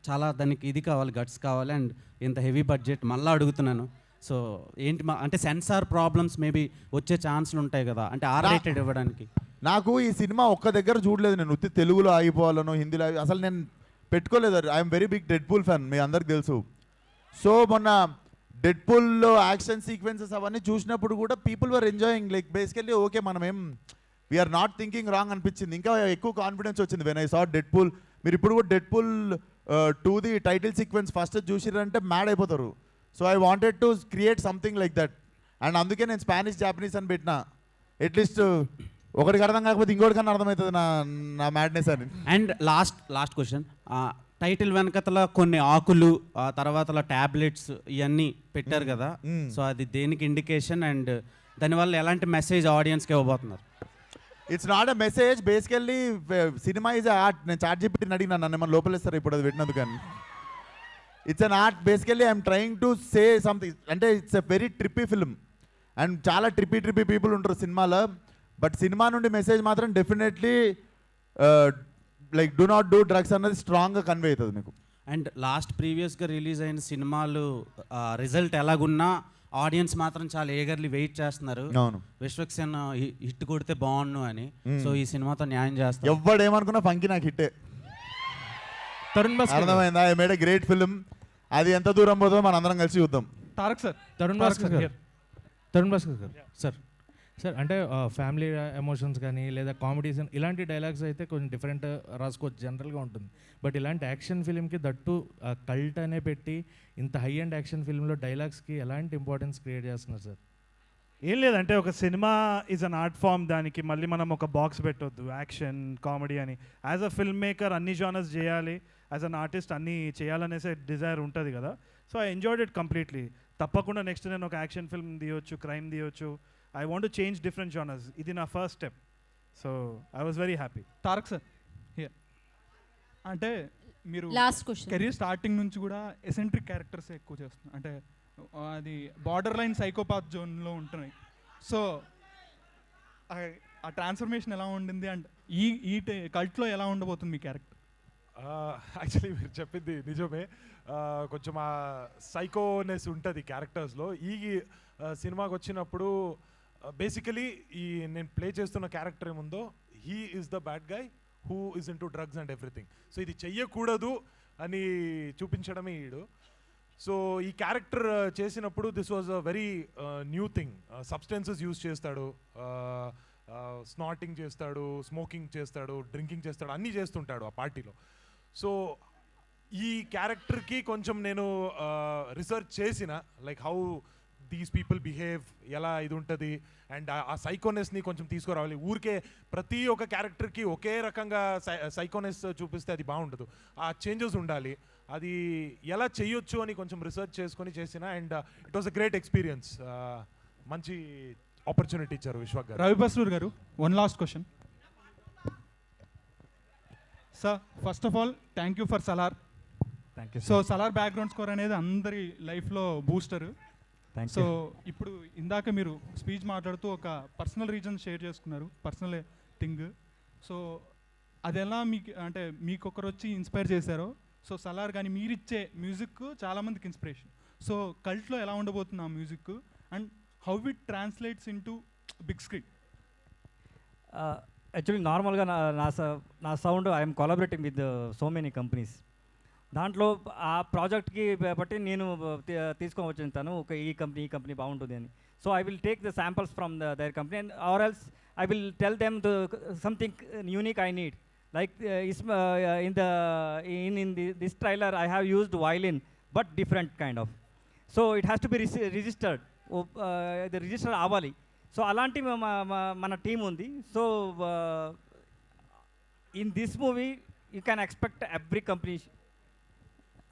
చాలా దానికి ఇది కావాలి, గట్స్ కావాలి. అండ్ ఇంత హెవీ బడ్జెట్ మళ్ళీ అడుగుతున్నాను. సో ఏంటి అంటే సెన్సార్ ప్రాబ్లమ్స్ మేబీ వచ్చే ఛాన్స్లు ఉంటాయి కదా, అంటే రేటెడ్ ఇవ్వడానికి. నాకు ఈ సినిమా ఒక్క దగ్గర చూడలేదు నేను. ఉత్తి తెలుగులో ఆగిపోవాలను, హిందీలో అసలు నేను పెట్టుకోలేదు. I'm very big Deadpool fan, మీ అందరికి తెలుసు. సో మొన్న డెడ్ పూల్లో యాక్షన్ సీక్వెన్సెస్ అవన్నీ చూసినప్పుడు కూడా people were enjoying. Like basically okay, మనం ఏం వీఆర్ నాట్ థింకింగ్ రాంగ్ అనిపించింది. ఇంకా ఎక్కువ కాన్ఫిడెన్స్ వచ్చింది when I saw Deadpool. మీరు ఇప్పుడు కూడా డెడ్ పూల్ 2ది టైటిల్ సీక్వెన్స్ ఫస్ట్ చూసిరంటే మ్యాడ్ అయిపోతారు. So I wanted to create something like that. And అందుకే నేను స్పానిష్ జాపనీస్ అని పెట్టిన. అట్లీస్ట్ ఒకటికి అర్థం కాకపోతే ఇంకోటికన్నా అర్థమవుతుంది నా మ్యాడ్నెస్ అని. అండ్ లాస్ట్ క్వశ్చన్, టైటిల్ వెనకతల కొన్ని ఆకులు, తర్వాత టాబ్లెట్స్ ఇవన్నీ పెట్టారు కదా. సో అది దేనికి ఇండికేషన్ అండ్ దానివల్ల ఎలాంటి మెసేజ్ ఆడియన్స్కి ఇవ్వబోతున్నారు? It's not a message. Basically cinema is art. నేను చాట్ జీపీటీని అడిగినా నన్ను ఏమన్నా లోపలేస్తారు ఇప్పుడు అది పెట్టినందుకు. కానీ it's an art. Basically I'm trying to say something. అంటే it's a very trippy film and చాలా ట్రిప్పీ పీపుల్ ఉంటారు సినిమాలో. బట్ సినిమా నుండి మెసేజ్ మాత్రం definitely like do not do drugs అన్నది స్ట్రాంగ్గా కన్వే అవుతుంది మీకు. అండ్ లాస్ట్ ప్రీవియస్గా రిలీజ్ అయిన సినిమాలు రిజల్ట్ ఎలాగున్నా ఆడియన్స్ మాత్రం చాలా ఏగర్లీ వెయిట్ చేస్తున్నారు. అవును. విశ్వక్సేన్ హిట్ కొడితే బాగుండు అని. సో ఈ సినిమాతో న్యాయం చేస్తారు. ఎవడేమనుకున్నా ఫంకి నాకు హిట్టే. అర్థమైందా? I made a great film. అది ఎంత దూరం పోతుందో మన అందరం కలిసి చూద్దాం. తారక్ సార్, తరుణ్ భాస్కర్ గారు సార్ సార్ అంటే ఫ్యామిలీ ఎమోషన్స్ కానీ లేదా కామెడీస్ ఇలాంటి డైలాగ్స్ అయితే కొంచెం డిఫరెంట్ రాసుకోవచ్చు, జనరల్గా ఉంటుంది. బట్ ఇలాంటి యాక్షన్ ఫిల్మ్కి దట్టు కల్ట్ అనే పెట్టి ఇంత హై అండ్ యాక్షన్ ఫిల్మ్లో డైలాగ్స్కి ఎలాంటి ఇంపార్టెన్స్ క్రియేట్ చేస్తున్నారు సార్? ఏం లేదంటే ఒక సినిమా ఈజ్ అన్ ఆర్ట్ ఫామ్. దానికి మళ్ళీ మనం ఒక బాక్స్ పెట్టొద్దు యాక్షన్ కామెడీ అని. యాజ్ అ ఫిల్మ్ మేకర్ అన్ని జానర్స్ చేయాలి, యాజ్ అన్ ఆర్టిస్ట్ అన్నీ చేయాలనేసే డిజైర్ ఉంటుంది కదా. So I enjoyed it completely. తప్పకుండా నెక్స్ట్ నేను ఒక యాక్షన్ ఫిల్మ్ తీయొచ్చు, క్రైమ్ తీయొచ్చు. I want to change different genres. ఇది నా first step. So I was very happy. Tarak sir, అంటే మీరు లాస్ట్ క్వశ్చన్, కెరీర్ స్టార్టింగ్ నుంచి కూడా ఎసెంట్రిక్ క్యారెక్టర్స్ ఎక్కువ చేస్తున్నారు. అంటే అది బార్డర్ లైన్ సైకోపాత్ జోన్లో ఉంటున్నాయి. సో ఆ ట్రాన్స్ఫర్మేషన్ ఎలా ఉండింది అండ్ ఈ కల్ట్లో ఎలా ఉండబోతుంది మీ క్యారెక్టర్? యాక్చువల్లీ మీరు చెప్పింది నిజమే. కొంచెం ఆ సైకోనెస్ ఉంటుంది క్యారెక్టర్స్లో. ఈ సినిమాకి వచ్చినప్పుడు బేసికలీ ఈ నేను ప్లే చేస్తున్న క్యారెక్టర్ ఏముందో, he is the bad guy who is in to drugs and everything. So ఇది చెయ్యకూడదు అని చూపించడమే ఈడు. సో ఈ క్యారెక్టర్ చేసినప్పుడు this was a very new thing. Substances use చేస్తాడు, స్నాటింగ్ చేస్తాడు, స్మోకింగ్ చేస్తాడు, డ్రింకింగ్ చేస్తాడు, అన్నీ చేస్తుంటాడు ఆ పార్టీలో. సో ఈ క్యారెక్టర్కి కొంచెం నేను రీసెర్చ్ చేసిన, like how these people behave, ఎలా ఇది ఉంటుంది, అండ్ ఆ సైకోనెస్ని కొంచెం తీసుకురావాలి. ఊరికే ప్రతి ఒక్క క్యారెక్టర్కి ఒకే రకంగా సైకోనెస్ చూపిస్తే అది బాగుండదు. ఆ చేంజెస్ ఉండాలి. అది ఎలా చేయొచ్చు అని కొంచెం రీసెర్చ్ చేసుకొని చేసిన, and it was a great experience. మంచి ఆపర్చునిటీ ఇచ్చారు విశ్వక్ గారు. రవి బస్రూర్ గారు, one last question sir. First of all thank you for Salaar. Thank you. So Salaar background score అనేది అందరి లైఫ్లో బూస్టర్. సో ఇప్పుడు ఇందాక మీరు స్పీచ్ మాట్లాడుతూ ఒక పర్సనల్ రీజన్ షేర్ చేసుకున్నారు, పర్సనల్ థింగ్. సో అది ఎలా మీకు అంటే మీకు ఒకరు వచ్చి ఇన్స్పైర్ చేశారో, సో సలార్ కానీ మీరిచ్చే మ్యూజిక్ చాలామందికి ఇన్స్పిరేషన్. సో కల్ట్లో ఎలా ఉండబోతుంది ఆ music and how it translates into big screen? Actually నార్మల్గా నా sound I'm collaborating with so many companies. దాంట్లో ఆ ప్రాజెక్ట్కి బట్టి నేను తీసుకొని వచ్చింటాను, ఒక ఈ కంపెనీ బాగుంటుంది అని. So I will take the samples from their company and or else I will tell them something unique I need. Like in this trailer, I have used violin, but different kind of. So it has to be registered. The register avali. So alanti mana team undi. So in this movie, you can expect every company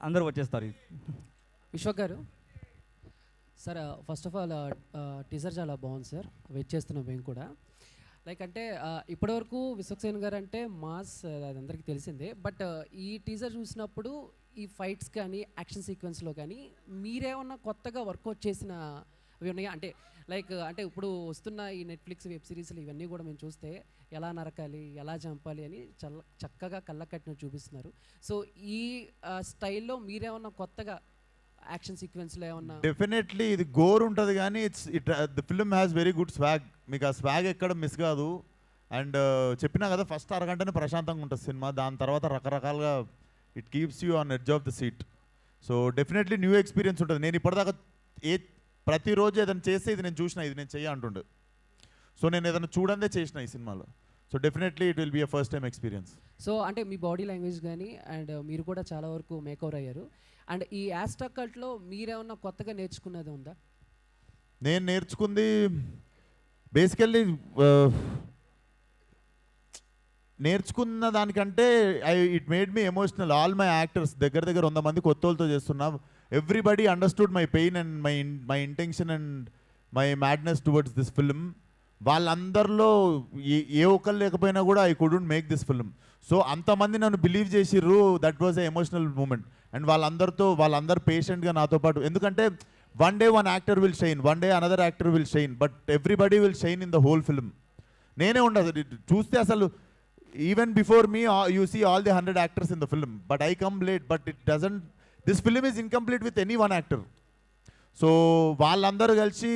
andaru vachestaru. Vishwak garu sir, first of all teaser చాలా బాగుంది sir, wait చేస్తున్నాం మేము కూడా. Like అంటే ఇప్పటివరకు విశ్వక్సేన్ గారు అంటే mass, అది అందరికీ తెలిసిందే. బట్ ఈ టీజర్ చూసినప్పుడు ఈ ఫైట్స్ కానీ యాక్షన్ సీక్వెన్స్లో కానీ మీరేమన్నా కొత్తగా వర్కౌట్ చేసిన అవి ఉన్నాయా? అంటే లైక్ అంటే ఇప్పుడు వస్తున్న ఈ నెట్ఫ్లిక్స్ వెబ్ సిరీస్లు ఇవన్నీ కూడా మేము చూస్తే ఎలా నరకాలి, ఎలా చంపాలి అని చక్కగా కళ్ళ కట్టినట్టు చూపిస్తున్నారు. సో ఈ స్టైల్లో మీరేమన్నా కొత్తగా యాక్షన్ సీక్వెన్స్లో ఏమన్నా? డెఫినెట్లీ ఇది గోర్ ఉంటుంది కానీ the film has very good swag. మీకు ఆ స్వాగ్ ఎక్కడ మిస్ కాదు. అండ్ చెప్పినా కదా, ఫస్ట్ అరగంటనే ప్రశాంతంగా ఉంటుంది సినిమా, దాని తర్వాత రకరకాలుగా it keeps you on edge of the seat. So definitely new experience ఉంటుంది. నేను ఇప్పటిదాకా ప్రతిరోజు ఏదైనా చేస్తే ఇది నేను చూసిన, ఇది నేను చెయ్య అంటుండే. సో నేను ఏదైనా చూడందే చేసిన ఈ సినిమాలో. So definitely it will be a first time experience. So అంటే మీ బాడీ లాంగ్వేజ్ కానీ అండ్ మీరు కూడా చాలా వరకు మేకవర్ అయ్యారు. అండ్ ఈ యాస్టాక్ కల్ట్లో మీరేమన్నా కొత్తగా నేర్చుకున్నది ఉందా? నేను నేర్చుకుంది బేసికల్లీ నేర్చుకున్న దానికంటే it made me emotional. All my actors దగ్గర 100 మంది కొత్త వాళ్ళతో చేస్తున్నా. Everybody understood my pain and my intention and my madness towards this film. వాళ్ళందరిలో ఏ ఒక్కరు లేకపోయినా కూడా I couldn't make this film. So అంతమంది నన్ను బిలీవ్ చేసిర్రు, that was a emotional moment. And వాళ్ళందరూ పేషెంట్గా నాతో పాటు, ఎందుకంటే one day one actor will shine, one day another actor will shine, but everybody will shine in the whole film. నేనే ఉండదు చూస్తే అసలు even before me you see all the 100 actors in the film, but I come late, but it doesn't, this film is incomplete with any one actor. So వాళ్ళందరూ కలిసి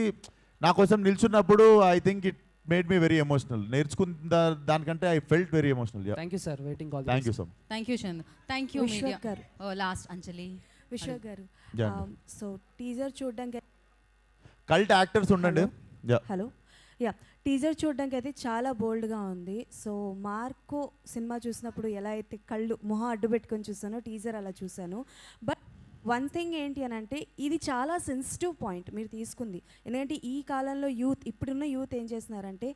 నా కోసం నిల్చున్నప్పుడు I think it made me very emotional. నేర్చుకున్న దానికంటే I felt very emotional. Thank you sir, waiting call. Thank you so much. Thank you Chandu, thank you media గారు. Last అంజలి. విశ్వక్ గారు, Yeah. So teaser చూడడానికి కల్ట్ యాక్టర్స్ ఉండండి. Hello yeah, teaser చూడడానికి అయితే చాలా బోల్డ్గా ఉంది. సో మార్కో సినిమా చూసినప్పుడు ఎలా అయితే మొహం అడ్డు పెట్టుకొని చూసానో టీజర్ అలా చూశాను. బట్ వన్ థింగ్ ఏంటి అని అంటే ఇది చాలా సెన్సిటివ్ పాయింట్ మీరు తీసుకుంది. ఎందుకంటే ఈ కాలంలో ఇప్పుడున్న యూత్ ఏం చేస్తున్నారంటే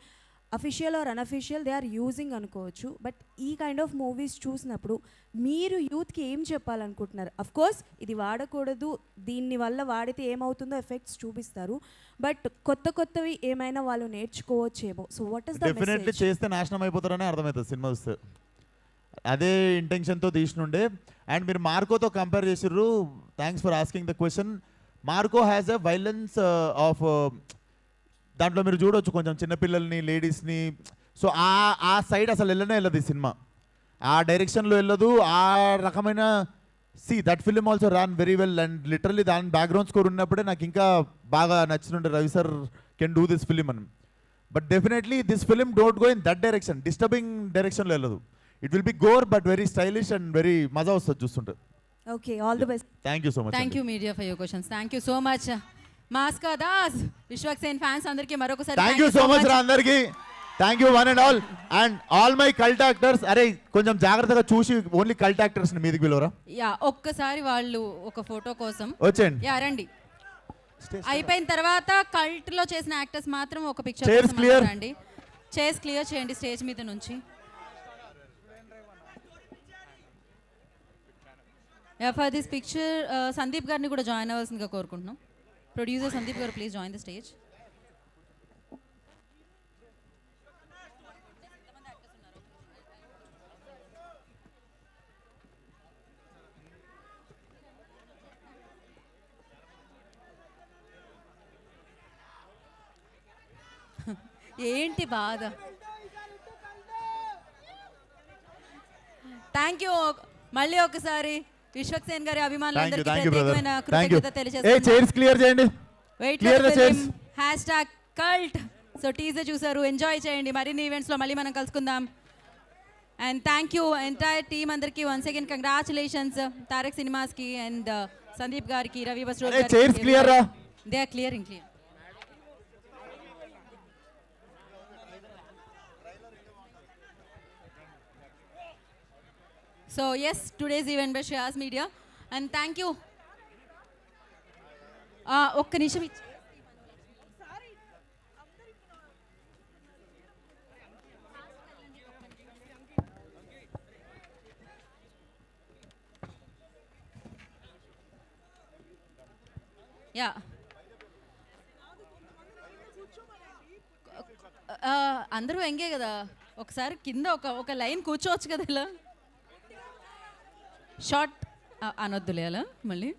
official or unofficial they are using అనుకోవచ్చు. బట్ ఈ కైండ్ ఆఫ్ మూవీస్ చూసినప్పుడు మీరు యూత్కి ఏం చెప్పాలనుకుంటున్నారు? అఫ్ కోర్స్ ఇది వాడకూడదు, దీన్ని వల్ల వాడితే ఏమవుతుందో ఎఫెక్ట్స్ చూపిస్తారు, బట్ కొత్తవి ఏమైనా వాళ్ళు నేర్చుకోవచ్చేమో. So what is the definitely చేస్తే నాశనం అయిపోతారనే అర్థమవుతుంది సినిమా వస్తే. అదే ఇంటెన్షన్తో తీసినుండే. అండ్ మీరు మార్కోతో కంపేర్ చేసిర్రు, thanks for asking the question. Marco has a violence of, దాంట్లో మీరు చూడవచ్చు కొంచెం చిన్నపిల్లల్ని, లేడీస్ని. సో ఆ సైడ్ అసలు వెళ్ళదు ఈ సినిమా, ఆ డైరెక్షన్లో వెళ్ళదు. ఆ రకమైన that film also ran very well. And literally దాని బ్యాక్గ్రౌండ్ స్కోర్ ఉన్నప్పుడే నాకు ఇంకా బాగా నచ్చినుండే, Ravi sir can do this film అని. But definitely this film don't go in that direction, disturbing డైరెక్షన్లో వెళ్ళదు. It will be gore but very stylish and very మజా వస్తుంది చూస్తుంటే. Okay, all the best. Thank you so much. Thank you media for your questions. Thank you so much మాస్కా Das. Vishwak Sen fans అందరికీ మరొకసారి thank you so much రా అందరికి. Thank you one and all. And all my cult actors, అరే కొంచెం జాగ్రత్తగా చూసి only cult actors ని మీదకి పిలవరా. యా, ఒక్కసారి వాళ్ళు ఒక ఫోటో కోసం వచ్చేయండి. యా రండి. అయిపోయిన తర్వాత కల్ట్ లో చేసిన యాక్టర్స్ మాత్రం ఒక పిక్చర్ Chairs clear. రండి. చైర్స్ క్లియర్ చేయండి స్టేజ్ మీద నుంచి. Yeah, for this picture Sandeep గారిని కూడా జాయిన్ అవ్వాల్సిందిగా కోరుకుంటున్నాం. ప్రొడ్యూసర్ సందీప్ గారు, ప్లీజ్ జాయిన్ ద స్టేజ్. ఏంటి బాధ? థ్యాంక్ యూ మళ్ళీ ఒకసారి విశ్వక్ సేన్ గారి అభిమానులందరికీ ప్రత్యేకమైన కృతజ్ఞత తెలియజేస్తున్నాను. Wait for the film #cult. So teaser చూసారు, ఎంజాయ్ చేయండి. మరిన్ని ఈవెంట్స్లో మళ్ళీ మనం కలుసుకుందాం. And thank you entire team అందరికీ. వన్స్ అగైన్ కంగ్రాచులేషన్స్ తారక్ సినిమాస్కి అండ్ సందీప్ గారికి, రవి బస్రూర్ గారికి. They are clearing. So yes, today's event by Shreyas Media, and thank you. ఒక్క నిమిషం ఇచ్చి యా, అందరూ ఎంగే కదా, ఒకసారి కింద ఒక లైన్ కూర్చోవచ్చు కదా ఇలా. షార్ట్ అనొద్దులే అలా మళ్ళీ.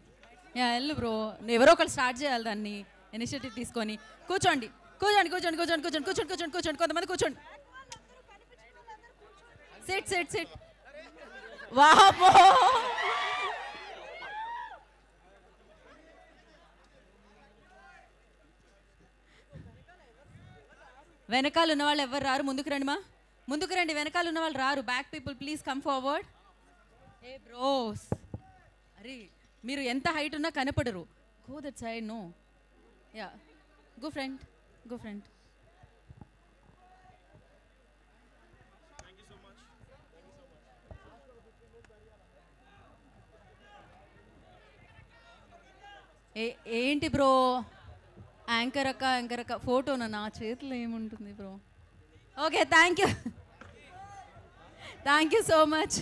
వెళ్ళు బ్రో, ఎవరో ఒకళ్ళు స్టార్ట్ చేయాలి దాన్ని, ఇనిషియేటివ్ తీసుకొని. కూర్చోండి కూర్చోండి కూర్చోండి కూర్చోండి కూర్చోండి కూర్చోండి కూర్చోండి కూర్చోండి కొంతమంది కూర్చోండి. SIT SIT SIT. వాహో, వెనకాల ఉన్న వాళ్ళు ఎవరు రారు, ముందుకు రండి మా, ముందుకు రండి. వెనకాల ఉన్న వాళ్ళు రారు. Back people please come forward. ఏ బ్రోస్, అరే మీరు ఎంత హైట్ ఉన్నా కనపడరు. Go that side. No, yeah, go front, go front. ఏంటి బ్రో, యాంకర్ అక్క ఫోటోనా? నా చేతిలో ఏముంటుంది bro. Okay, thank you so much.